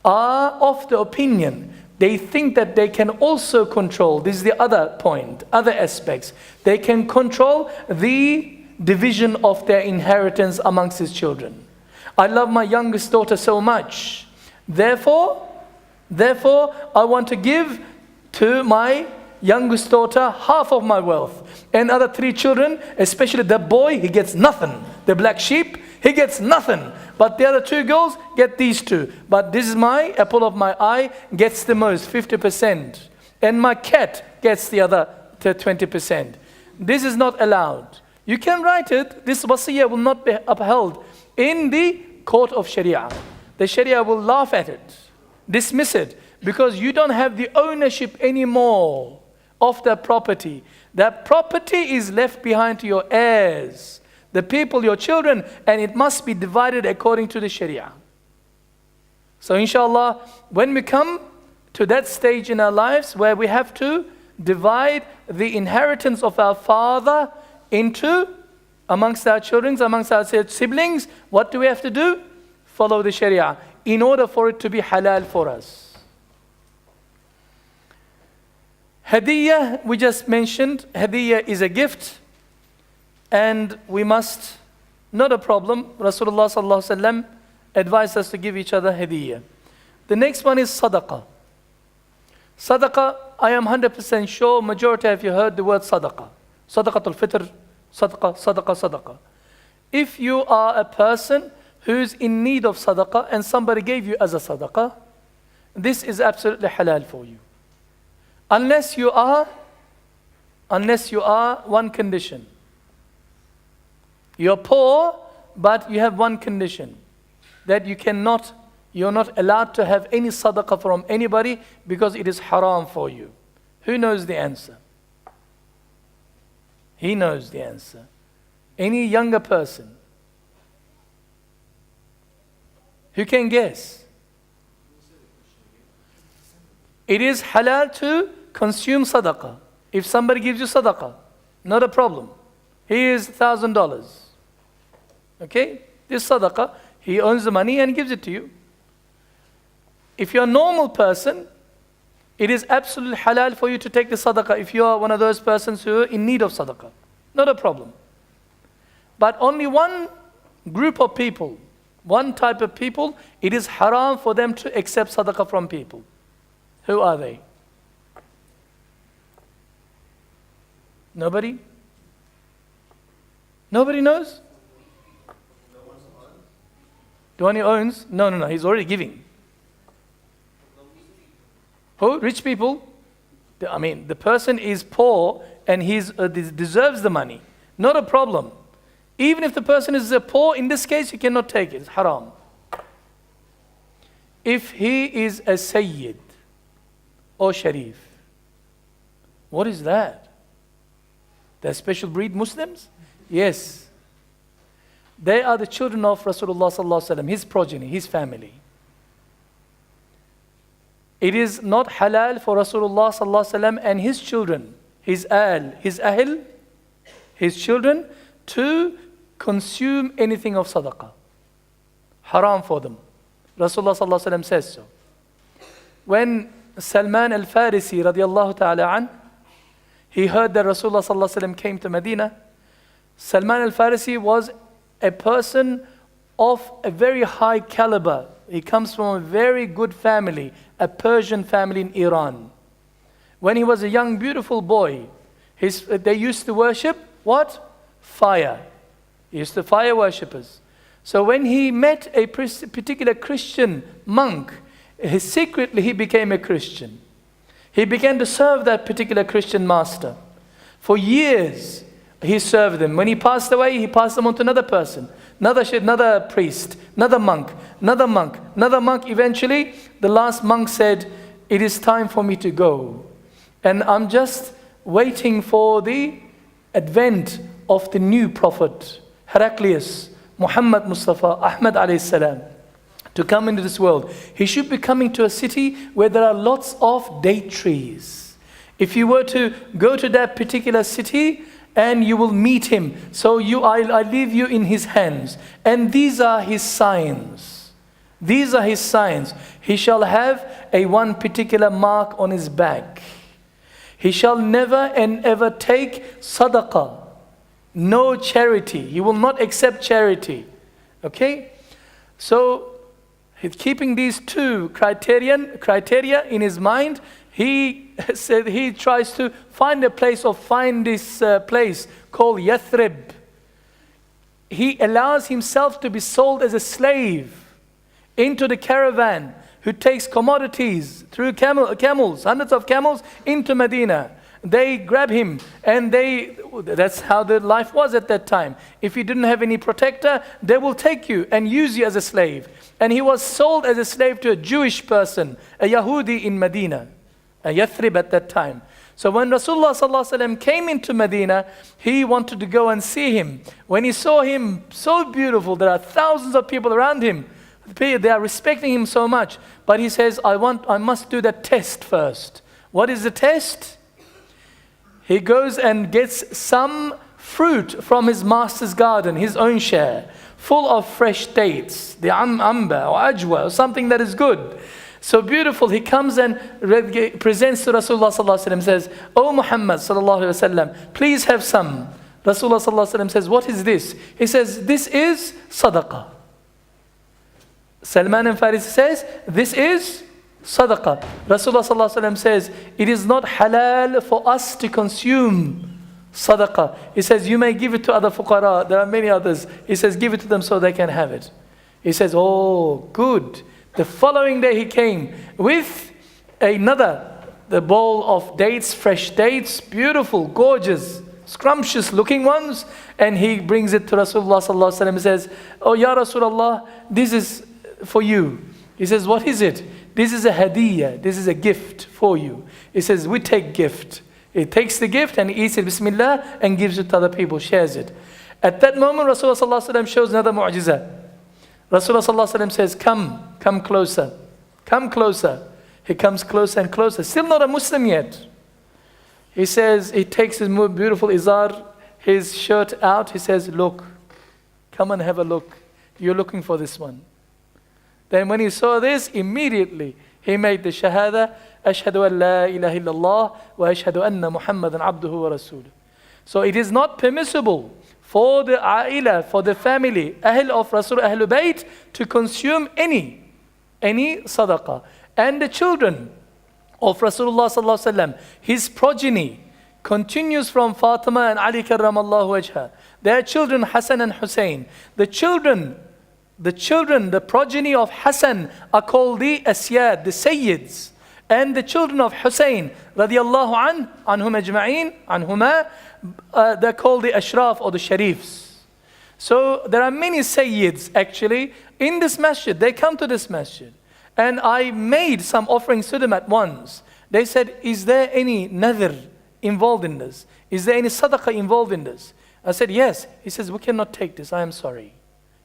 are of the opinion, they think that they can also control, this is the other point, other aspects. They can control the division of their inheritance amongst his children. I love my youngest daughter so much. Therefore, I want to give to my youngest daughter half of my wealth. And other 3 children, especially the boy, he gets nothing. The black sheep, he gets nothing. But the other 2 girls get these 2. But this is my apple of my eye, gets the most, 50%. And my cat gets the other 20%. This is not allowed. You can write it. This wasiyah will not be upheld in the court of Sharia. The Sharia will laugh at it, dismiss it, because you don't have the ownership anymore of that property. That property is left behind to your heirs, the people, your children, and it must be divided according to the Sharia. So inshallah, when we come to that stage in our lives where we have to divide the inheritance of our father into amongst our children, amongst our siblings, what do we have to do? Follow the Sharia in order for it to be halal for us. Hadiyah, we just mentioned, hadiyah is a gift, and we must, not a problem, Rasulullah sallallahu alaihi wasallam advised us to give each other hadiyah. The next one is sadaqah. Sadaqah, I am 100% sure, majority of you heard the word sadaqah. Sadaqatul fitr, sadaqah, sadaqah, sadaqah. If you are a person who's in need of sadaqah and somebody gave you as a sadaqah, this is absolutely halal for you. Unless you are one condition. You're poor, but you have one condition, that you're not allowed to have any sadaqah from anybody because it is haram for you. Who knows the answer? He knows the answer. Any younger person who can guess? It is halal to consume sadaqah. If somebody gives you sadaqah, not a problem. Here is $1,000. Okay? This sadaqah, he earns the money and gives it to you. If you're a normal person, it is absolutely halal for you to take the sadaqah if you are one of those persons who are in need of sadaqah. Not a problem. But only one group of people, one type of people, it is haram for them to accept sadaqah from people. Who are they? Nobody? Nobody knows? The one who owns? No, he's already giving. Who? Rich people? I mean, the person is poor and he deserves the money. Not a problem. Even if the person is poor, in this case, you cannot take it. It's haram. If he is a Sayyid or Sharif, what is that? They're special breed Muslims? Yes. They are the children of Rasulullah sallallahu alaihi wasallam, his progeny, his family. It is not halal for Rasulullah sallallahu alaihi wasallam and his children, his ahl, his children, to consume anything of sadaqah. Haram for them. Rasulullah sallallahu alaihi wasallam says so. When Salman al-Farisi radiallahu ta'ala an, he heard that Rasulullah sallallahu alaihi wasallam came to Medina. Salman al-Farisi was a person of a very high caliber. He comes from a very good family, a Persian family in Iran. When he was a young, beautiful boy, they used to worship what? Fire. He used to fire worshippers. So when he met a particular Christian monk, secretly he became a Christian. He began to serve that particular Christian master. For years, he served them. When he passed away, he passed them on to another person, another priest, another monk. Eventually, the last monk said, "It is time for me to go. And I'm just waiting for the advent of the new prophet, Heraclius, Muhammad Mustafa, Ahmad alayhi salam, to come into this world. He should be coming to a city where there are lots of date trees. If you were to go to that particular city, and you will meet him. So I leave you in his hands. And these are his signs. These are his signs. He shall have one particular mark on his back. He shall never and ever take sadaqah. No charity. He will not accept charity. Okay? So, keeping these two criteria in his mind, he said he tries to find this place called Yathrib. He allows himself to be sold as a slave into the caravan who takes commodities through camels, hundreds of camels into Medina. They grab him and that's how the life was at that time. If you didn't have any protector, they will take you and use you as a slave. And he was sold as a slave to a Jewish person, a Yahudi in Medina. Yathrib at that time. So when Rasulullah sallallahu alaihi wasallam came into Medina, he wanted to go and see him. When he saw him so beautiful, there are thousands of people around him. They are respecting him so much. But he says, I must do that test first. What is the test? He goes and gets some fruit from his master's garden, his own share, full of fresh dates, the amba or ajwa, or something that is good. So beautiful. He comes and presents to Rasulullah sallallahu alaihi wasallam, says, "O Muhammad sallallahu alaihi wasallam, please have some." Rasulullah sallallahu alaihi wasallam says, "What is this?" He says, "This is sadaqah." Salman al-Farisi says, "This is sadaqah." Rasulullah sallallahu alaihi wasallam says, "It is not halal for us to consume sadaqah." He says, "You may give it to other fuqara. There are many others." He says, "Give it to them so they can have it." He says, "Oh, good." The following day he came with the bowl of dates, fresh dates, beautiful, gorgeous, scrumptious looking ones, and he brings it to Rasulullah sallallahu alaihi wasallam and says, "Oh Ya Rasulullah, this is for you." He says, "What is it?" "This is a hadiyah, this is a gift for you." He says, "We take gift." He takes the gift and he eats it, bismillah, and gives it to other people, shares it. At that moment, Rasulullah sallallahu alaihi wasallam shows another mu'jiza. Rasulullah sallallahu alaihi wasallam says, come closer, come closer. He comes closer and closer, still not a Muslim yet. He says, he takes his beautiful izar, his shirt out. He says, "Look, come and have a look. You're looking for this one." Then when he saw this, immediately he made the shahada, "Ashhadu an la ilaha illallah wa ashhadu anna Muhammadan abduhu wa rasuluh." So it is not permissible for the a'ilah, for the family, ahl of Rasul, Ahlul Bayt, to consume any sadaqah. And the children of Rasulullah sallallahu alaihi wasallam, his progeny continues from Fatima and Ali karramallahu wajha. Their children, Hassan and Hussein. The progeny of Hassan are called the Asyad, the Sayyids. And the children of Hussein, radiyallahu anhum ajma'een, anhuma, they're called the Ashraf or the Sharifs. So there are many Sayyids actually in this masjid. They come to this masjid. And I made some offerings to them at once. They said, "Is there any nadhr involved in this? Is there any sadaqah involved in this?" I said, "Yes." He says, "We cannot take this, I am sorry."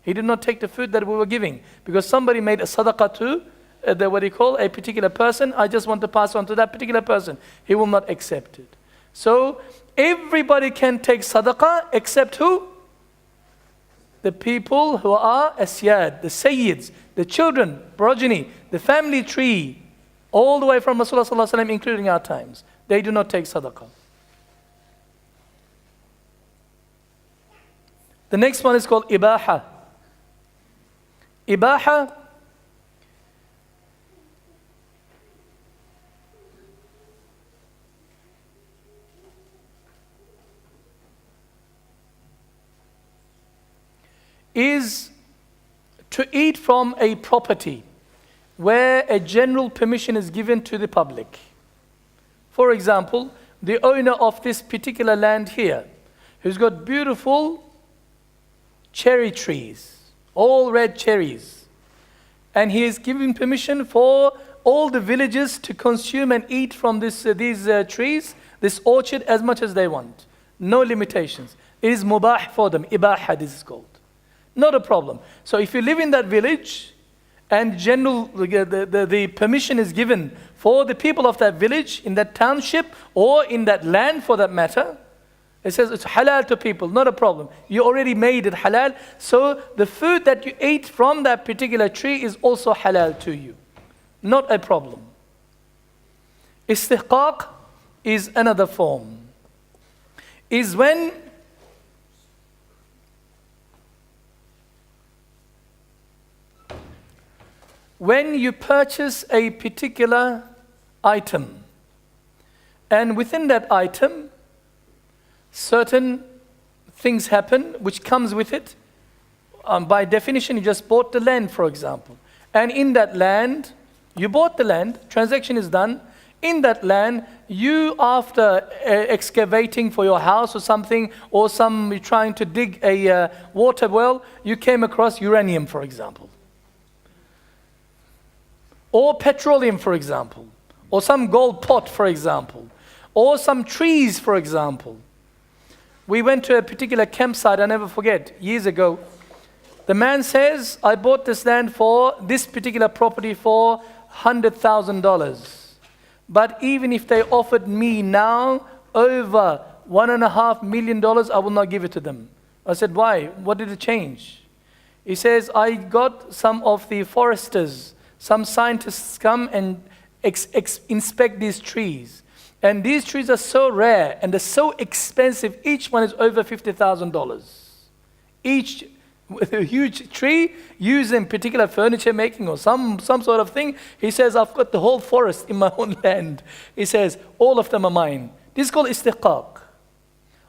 He did not take the food that we were giving because somebody made a sadaqah to a particular person. I just want to pass on to that particular person. He will not accept it. So everybody can take sadaqah except who? The people who are asyad, the sayyids, the children, progeny, the family tree, all the way from Rasulullah sallallahu alaihi wasallam, including our times. They do not take sadaqah. The next one is called ibaha. Ibaha is to eat from a property where a general permission is given to the public. For example, the owner of this particular land here, who's got beautiful cherry trees, all red cherries, and he is giving permission for all the villagers to consume and eat from these trees, this orchard, as much as they want. No limitations. It is mubah for them. Ibaha, this is called. Not a problem. So if you live in that village and the permission is given for the people of that village, in that township, or in that land for that matter, it says it's halal to people, not a problem. You already made it halal, so the food that you ate from that particular tree is also halal to you. Not a problem. Istihqaq is another form. Is when you purchase a particular item, and within that item, certain things happen which comes with it. By definition, you just bought the land, for example. And in that land, you bought the land, transaction is done. In that land, you, after excavating for your house or something, or you're trying to dig a water well, you came across uranium, for example. Or petroleum, for example. Or some gold pot, for example. Or some trees, for example. We went to a particular campsite, I never forget, years ago. The man says, I bought this land for this particular property for $100,000. But even if they offered me now over $1.5 million, I will not give it to them. I said, why? What did it change? He says, I got some of the foresters, some scientists come and inspect these trees. And these trees are so rare and they're so expensive. Each one is over $50,000. Each with a huge tree used in particular furniture making or some sort of thing. He says, I've got the whole forest in my own land. He says, all of them are mine. This is called istiqaq.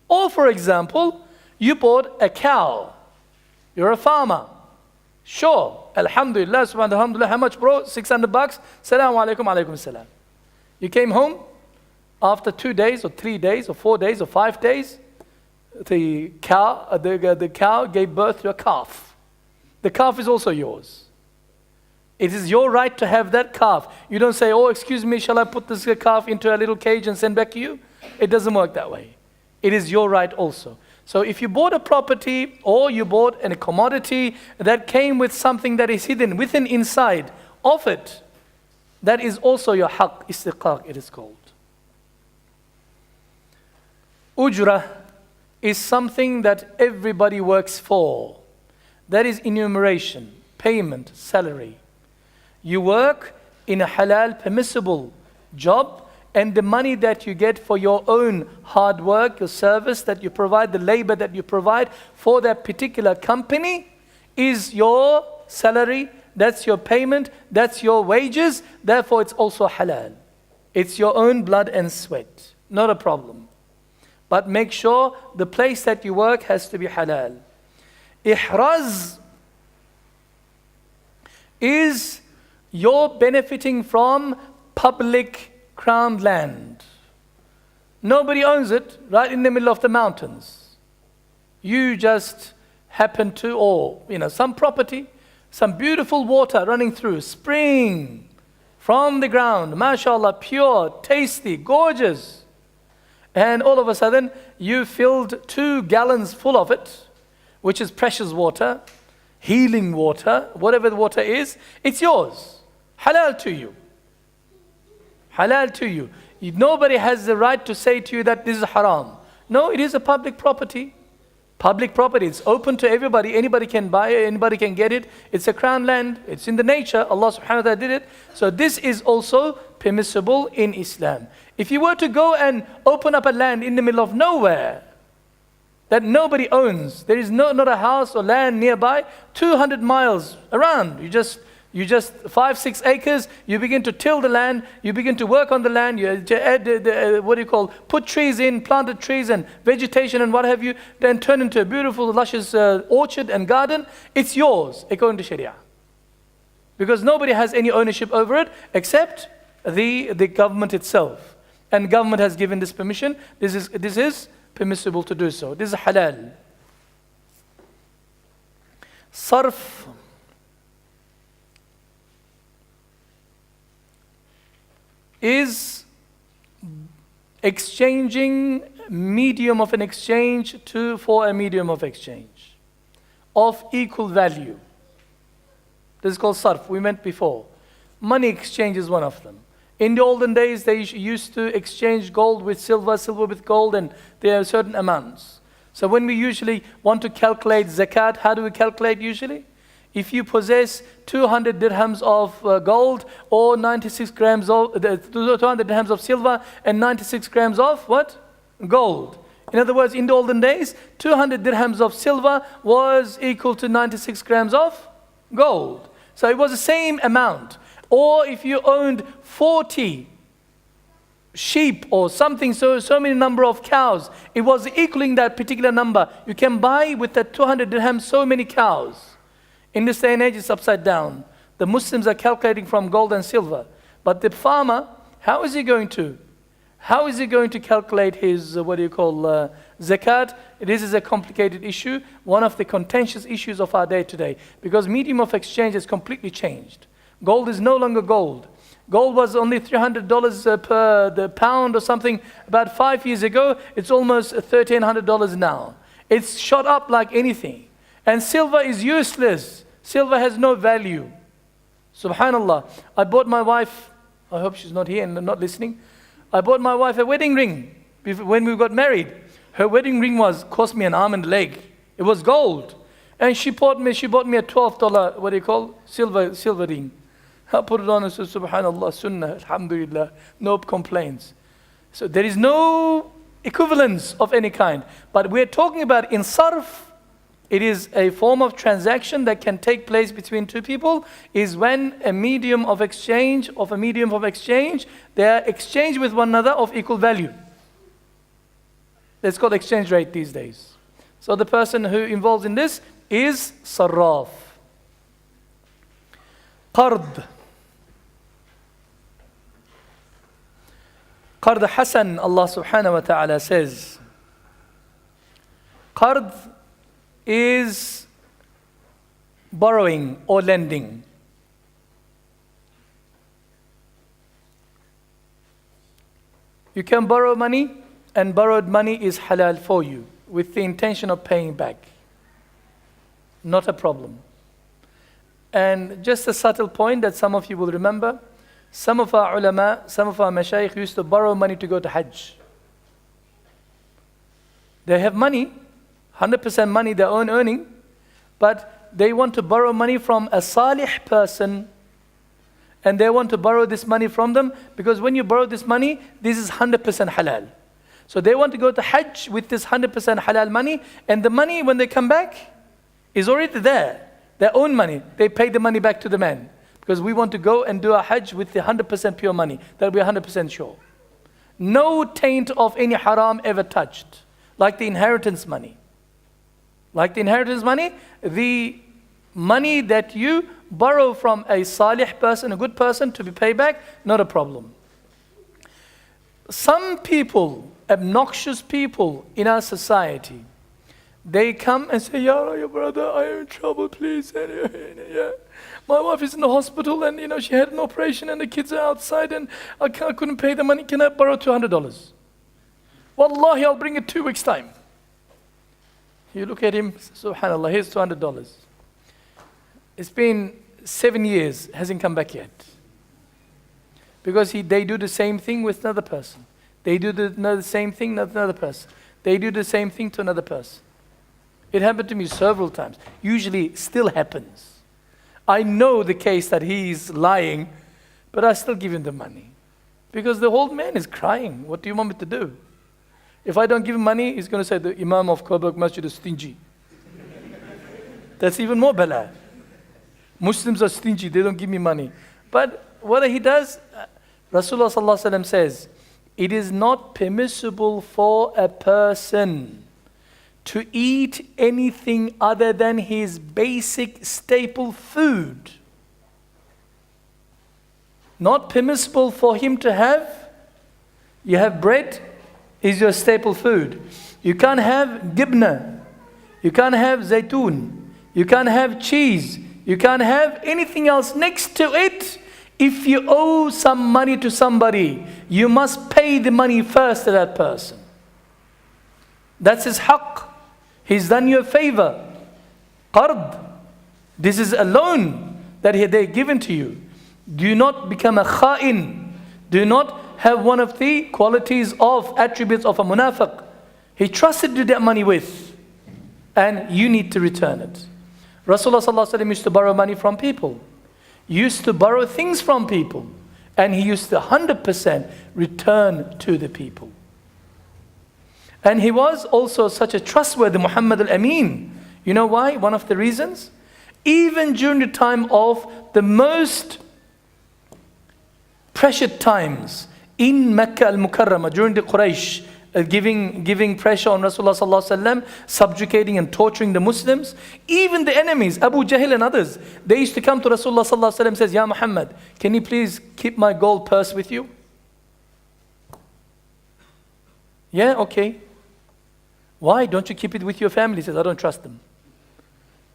Or for example, you bought a cow. You're a farmer. Sure. Alhamdulillah, subhanallah, how much bro? $600. Salaamu alaykum, alaykum salam. You came home after 2 days or 3 days or 4 days or 5 days. The cow gave birth to a calf. The calf is also yours. It is your right to have that calf. You don't say, oh, excuse me, shall I put this calf into a little cage and send back to you? It doesn't work that way. It is your right also. So if you bought a property or you bought a commodity that came with something that is hidden within inside of it, that is also your haqq, istiqaq it is called. Ujrah is something that everybody works for. That is enumeration, payment, salary. You work in a halal, permissible job, and the money that you get for your own hard work, your service that you provide, the labor that you provide for that particular company is your salary, that's your payment, that's your wages, therefore it's also halal. It's your own blood and sweat, not a problem. But make sure the place that you work has to be halal. Ihraz is you're benefiting from public crown land. Nobody owns it, right in the middle of the mountains. You just happen to, or some property, some beautiful water running through, spring from the ground, mashallah, pure, tasty, gorgeous. And all of a sudden, you filled 2 gallons full of it, which is precious water, healing water, whatever the water is, it's yours. Halal to you. Halal to you. Nobody has the right to say to you that this is haram. No, it is a public property. Public property, it's open to everybody. Anybody can buy it, anybody can get it. It's a crown land. It's in the nature. Allah subhanahu wa ta'ala did it. So this is also permissible in Islam. If you were to go and open up a land in the middle of nowhere that nobody owns, there is not a house or land nearby, 200 miles around, you just 5-6 acres, you begin to till the land, you begin to work on the land, you add put trees in, planted trees and vegetation and what have you, then turn into a beautiful, luscious orchard and garden. It's yours according to Sharia. Because nobody has any ownership over it except the government itself. And government has given this permission. This is permissible to do so. This is halal. Sarf is exchanging medium of an exchange for a medium of exchange of equal value. This is called sarf. We meant before. Money exchange is one of them. In the olden days, they used to exchange gold with silver, silver with gold, and there are certain amounts. So when we usually want to calculate zakat, how do we calculate usually? If you possess 200 dirhams of gold or 96 grams of 200 dirhams of silver and 96 grams of what? Gold. In other words, in the olden days, 200 dirhams of silver was equal to 96 grams of gold. So it was the same amount. Or if you owned 40 sheep or something, so many number of cows, it was equaling that particular number. You can buy with that 200 dirhams so many cows. In this day and age, it's upside down. The Muslims are calculating from gold and silver. But the farmer, how is he going to calculate his, zakat? This is a complicated issue, one of the contentious issues of our day today. Because medium of exchange has completely changed. Gold is no longer gold. Gold was only $300 per the pound or something about 5 years ago. It's almost $1,300 now. It's shot up like anything. And silver is useless. Silver has no value. Subhanallah. I bought my wife, I hope she's not here and not listening. I bought my wife a wedding ring when we got married. Her wedding ring cost me an arm and a leg. It was gold. And she bought me a $12, what do you call, silver ring. I put it on and said, Subhanallah, Sunnah, Alhamdulillah, no complaints. So there is no equivalence of any kind. But we're talking about in sarf, it is a form of transaction that can take place between two people, is when a medium of exchange, they are exchanged with one another of equal value. It's called exchange rate these days. So the person who involves in this is sarraf. Qard. Qard Hasan, Allah subhanahu wa ta'ala says, Qard is borrowing or lending. You can borrow money, and borrowed money is halal for you with the intention of paying back. Not a problem. And just a subtle point that some of you will remember, some of our ulama, some of our mashayikh used to borrow money to go to Hajj. They have money, 100% money, their own earning, but they want to borrow money from a salih person, and they want to borrow this money from them, because when you borrow this money, this is 100% halal. So they want to go to Hajj with this 100% halal money, and the money when they come back is already there, their own money. They pay the money back to the man, because we want to go and do our Hajj with the 100% pure money, that we're 100% sure. No taint of any haram ever touched, like the inheritance money. Like the inheritance money, the money that you borrow from a salih person, a good person, to be paid back, not a problem. Some people, obnoxious people in our society, they come and say, Ya brother, I am in trouble, please. My wife is in the hospital and she had an operation and the kids are outside and I couldn't pay the money. Can I borrow $200? Wallahi, I'll bring it 2 weeks' time. You look at him, subhanallah, here's $200. It's been 7 years, hasn't come back yet. Because they do the same thing with another person. They do the same thing with another person. They do the same thing to another person. It happened to me several times. Usually still happens. I know the case that he's lying, but I still give him the money. Because the old man is crying. What do you want me to do? If I don't give him money, he's going to say the Imam of Koberg Masjid is stingy. That's even more bala. Muslims are stingy, they don't give me money. But what he does, Rasulullah sallallahu alaihi wasallam says, it is not permissible for a person to eat anything other than his basic staple food. Not permissible for him to have, you have bread, is your staple food. You can't have gibna, you can't have zaytun, you can't have cheese, you can't have anything else next to it. If you owe some money to somebody, you must pay the money first to that person. That's his haqq. He's done you a favor. Qard. This is a loan that they're given to you. Do not become a kha'in. Do not have one of the qualities of attributes of a munafiq. He trusted you that money with, and you need to return it. Rasulullah sallallahu alaihi wasallam used to borrow money from people. Used to borrow things from people, and he used to 100% return to the people. And he was also such a trustworthy Muhammad al-Amin. You know why? One of the reasons? Even during the time of the most pressured times in Mecca al-Mukarramah, during the Quraysh, giving pressure on Rasulullah sallallahu alaihi wasallam, subjugating and torturing the Muslims. Even the enemies, Abu Jahl and others, they used to come to Rasulullah sallallahu alaihi wasallam and says, Ya Muhammad, can you please keep my gold purse with you? Yeah, okay. Why don't you keep it with your family? He says, I don't trust them.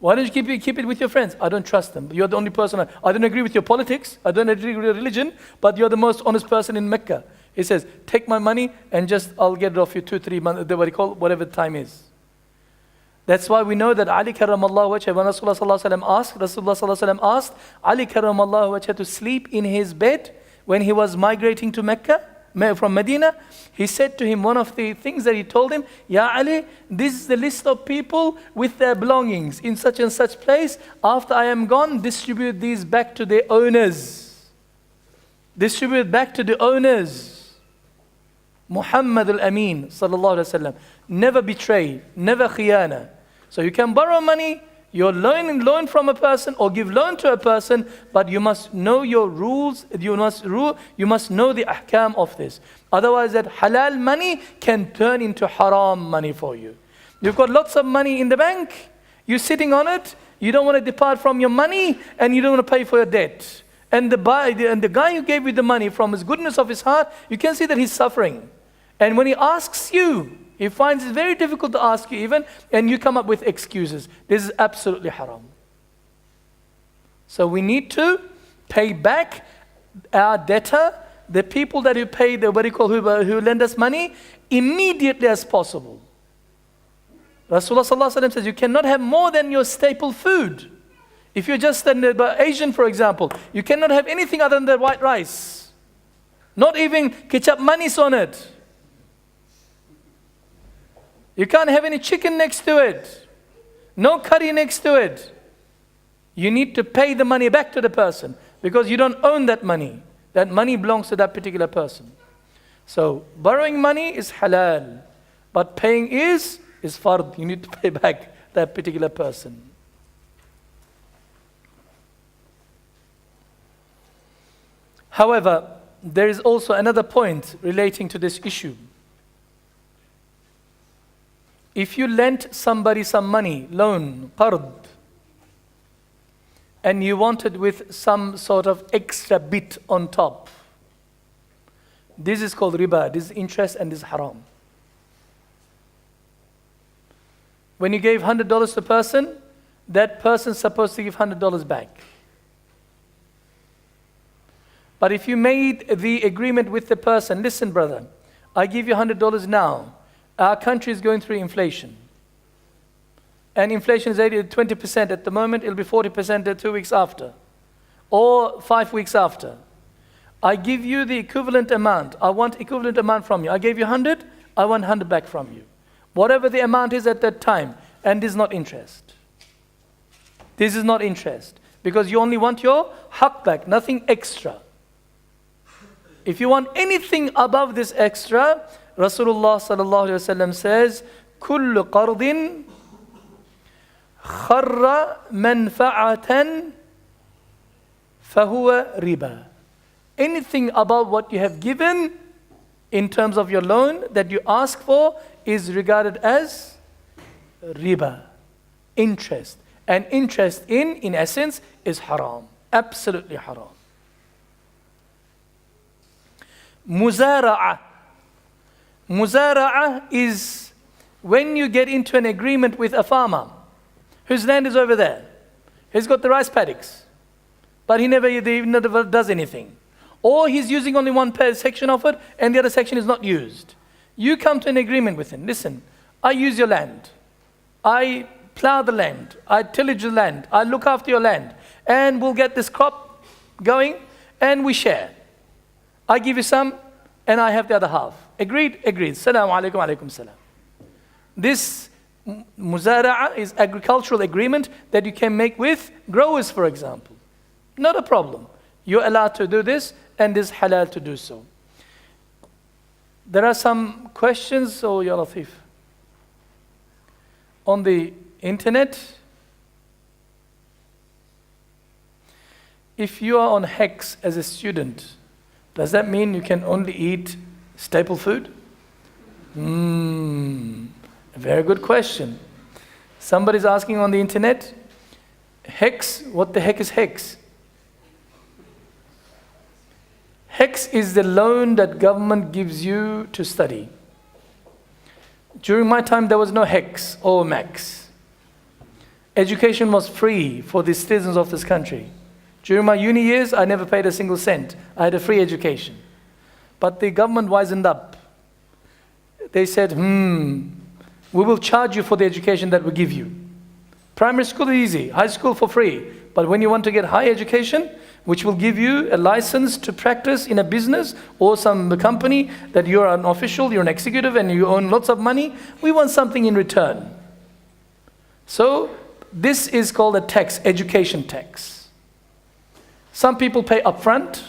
Why don't you keep it with your friends? I don't trust them. You're the only person. I don't agree with your politics. I don't agree with your religion, but you're the most honest person in Mecca. He says, take my money and I'll get it off you 2-3 months, whatever the time is. That's why we know that Ali karramallahu wajhah, when Rasulullah sallallahu alaihi wasallam asked, Rasulullah sallallahu alaihi wasallam asked Ali karramallahu wajhah to sleep in his bed when he was migrating to Mecca, from Medina. He said to him, one of the things that he told him, Ya Ali, this is the list of people with their belongings in such and such place. After I am gone, distribute these back to their owners. Distribute back to the owners. Muhammad al-Amin sallallahu alaihi wasallam, never betray, never khiyana. So you can borrow money, you're loan from a person or give loan to a person, but you must know your rules, you must know the ahkam of this. Otherwise that halal money can turn into haram money for you. You've got lots of money in the bank, you're sitting on it, you don't want to depart from your money and you don't want to pay for your debt. And the guy who gave you the money, from his goodness of his heart, you can see that he's suffering. And when he asks you, he finds it very difficult to ask you even, and you come up with excuses. This is absolutely haram. So we need to pay back our debtor, the people that who pay, who lend us money, immediately as possible. Rasulullah sallallahu alaihi wasallam says you cannot have more than your staple food. If you're just an Asian, for example, you cannot have anything other than the white rice. Not even ketchup manis on it. You can't have any chicken next to it. No curry next to it. You need to pay the money back to the person because you don't own that money. That money belongs to that particular person. So borrowing money is halal, but paying is fard. You need to pay back that particular person. However, there is also another point relating to this issue. If you lent somebody some money, loan, qard, and you wanted with some sort of extra bit on top, this is called riba, this is interest and this is haram. When you gave $100 to a person, that person is supposed to give $100 back. But if you made the agreement with the person, listen brother, I give you $100 now. Our country is going through inflation. And inflation is 20% at the moment, it'll be 40% 2 weeks after. Or 5 weeks after. I give you the equivalent amount. I want equivalent amount from you. I gave you 100, I want 100 back from you. Whatever the amount is at that time. And this is not interest. This is not interest. Because you only want your haq back, nothing extra. If you want anything above this extra, Rasulullah sallallahu alaihi wasallam says, "Kullu qardin kharra manfa'atan fahuwa riba." Anything above what you have given in terms of your loan that you ask for is regarded as riba, interest. And interest in essence, is haram. Absolutely haram. Muzara'a. Muzara'a is when you get into an agreement with a farmer whose land is over there. He's got the rice paddocks, but he never does anything. Or he's using only one section of it and the other section is not used. You come to an agreement with him. Listen, I use your land. I plow the land. I tillage the land. I look after your land. And we'll get this crop going and we share. I give you some and I have the other half. Agreed? Agreed. Salaamu alaykum, alaykum salam. This muzara'a is agricultural agreement that you can make with growers, for example. Not a problem. You're allowed to do this and it is halal to do so. There are some questions, oh Ya Latif, on the internet. If you are on HECS as a student, does that mean you can only eat staple food? A very good question. Somebody's asking on the internet, HECS, what the heck is HECS? HECS is the loan that government gives you to study. During my time, there was no HECS or MAX. Education was free for the citizens of this country. During my uni years, I never paid a single cent. I had a free education. But the government wisened up. They said, We will charge you for the education that we give you. Primary school is easy, high school for free. But when you want to get high education, which will give you a license to practice in a business or some company that you're an official, you're an executive and you own lots of money, we want something in return. So this is called a tax, education tax. Some people pay upfront,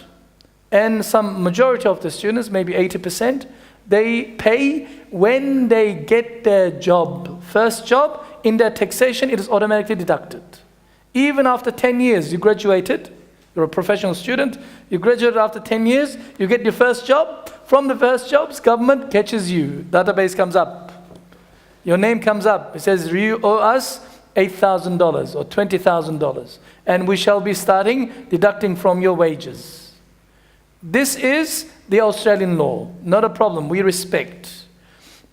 and some majority of the students, maybe 80%, they pay when they get their job. First job, in their taxation, it is automatically deducted. Even after 10 years, you graduated, you're a professional student, you graduated after 10 years, you get your first job. From the first jobs, government catches you. Database comes up. Your name comes up. It says, you owe us $8,000 or $20,000. And we shall be starting deducting from your wages. This is the Australian law. Not a problem. We respect.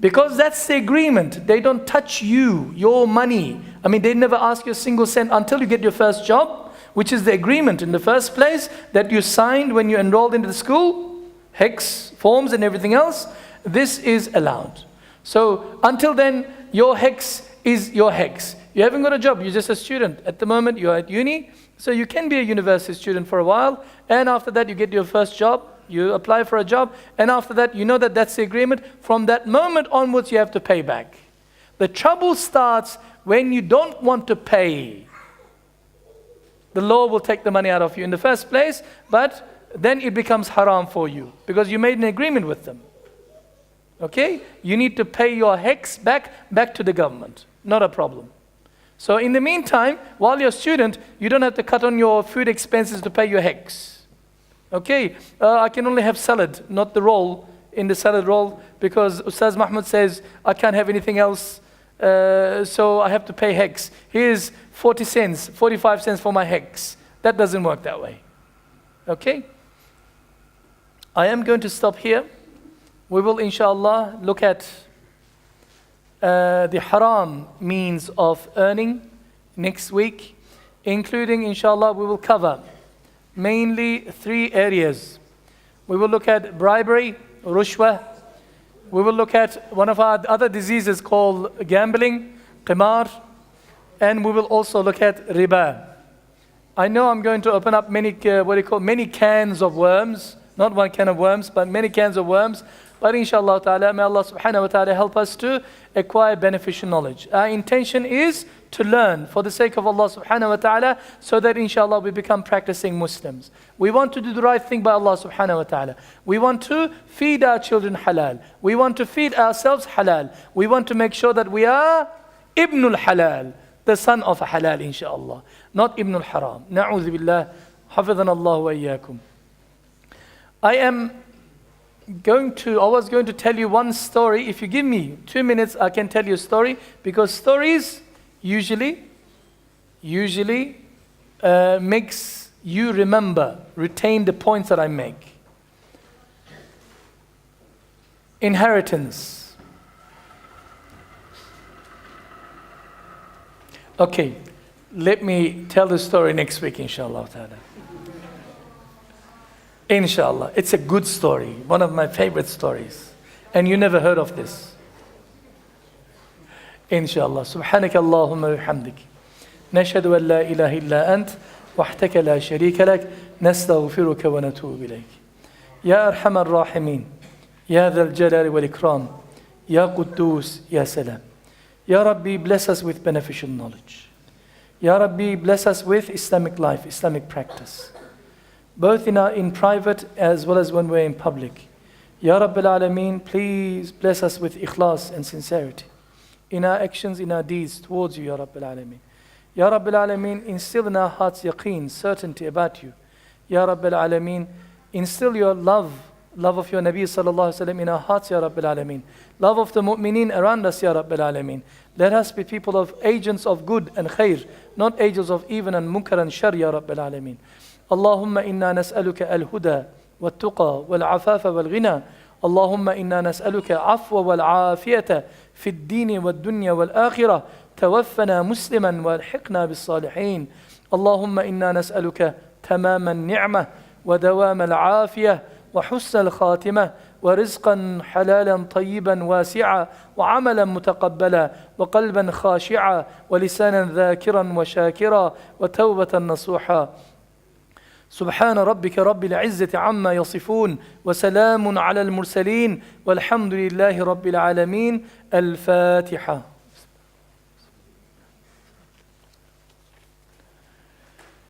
Because that's the agreement. They don't touch you, your money. I mean, they never ask you a single cent until you get your first job, which is the agreement in the first place that you signed when you enrolled into the school, HECS forms and everything else. This is allowed. So until then, your HECS is your HECS. You haven't got a job, you're just a student. At the moment, you're at uni, so you can be a university student for a while, and after that, you get your first job, you apply for a job, and after that, you know that that's the agreement. From that moment onwards, you have to pay back. The trouble starts when you don't want to pay. The law will take the money out of you in the first place, but then it becomes haram for you, because you made an agreement with them. Okay? You need to pay your HECS back to the government. Not a problem. So in the meantime, while you're a student, you don't have to cut on your food expenses to pay your HECS. Okay, I can only have salad, not the roll, in the salad roll, because Ustaz Mahmoud says, I can't have anything else, so I have to pay HECS. Here's 40 cents, 45 cents for my HECS. That doesn't work that way. Okay? I am going to stop here. We will, inshallah, look at the haram means of earning next week, including, inshallah, we will cover mainly 3 areas. We will look at bribery, rushwa. We will look at one of our other diseases called gambling, qimar, and we will also look at riba. I know I'm going to open up many cans of worms, not one can of worms, but many cans of worms. But inshallah ta'ala, may Allah subhanahu wa ta'ala help us to acquire beneficial knowledge. Our intention is to learn for the sake of Allah subhanahu wa ta'ala, so that inshallah we become practicing Muslims. We want to do the right thing by Allah subhanahu wa ta'ala. We want to feed our children halal. We want to feed ourselves halal. We want to make sure that we are ibnul halal, the son of halal inshallah, not ibnul haram. Na'udhu billah, hafidhana Allah wa iyyakum. I was going to tell you one story. If you give me 2 minutes, I can tell you a story, because stories usually makes you retain the points that I make. Inheritance. Okay, let me tell the story next week, inshallah ta'ala. Inshallah. It's a good story, one of my favorite stories. And you never heard of this. Inshallah. Subhanaka Allahumma bihamdik. Nashhadu an la ilaha illa ant, wahdaka la sharika lak, nastaghfiruka wa natubu ilayk. Ya arhamar rahimin, ya dhal jalali wal ikram, ya quddus, ya salam. Ya Rabbi, bless us with beneficial knowledge. Ya Rabbi, bless us with Islamic life, Islamic practice, both in private as well as when we're in public. Ya Rabbil Alameen, please bless us with ikhlas and sincerity in our actions, in our deeds towards you, Ya Rabbil Alameen. Ya Rabbil Alameen, instill in our hearts yaqeen, certainty about you. Ya Rabbil Alameen, instill your love of your Nabi sallallahu alaihi wasallam in our hearts, Ya Rabbil Alameen. Love of the mu'mineen around us, Ya Rabbil Alameen. Let us be people of agents of good and khair, not agents of evil and munkar and shar, Ya Rabbil Alameen. اللهم إنا نسألك الهدى والتقى والعفاف والغنى. اللهم إنا نسألك عفو والعافية في الدين والدنيا والآخرة. توفنا مسلما والحقنا بالصالحين. اللهم إنا نسألك تمام النعمة ودوام العافية وحسن الخاتمة ورزقا حلالا طيبا واسعا وعملا متقبلا وقلبا خاشعا ولسانا ذاكرا وشاكرا وتوبة نصوحا. سبحان ربك رب العزة عما يصفون وسلام على المرسلين والحمد لله رب العالمين. الفاتحة.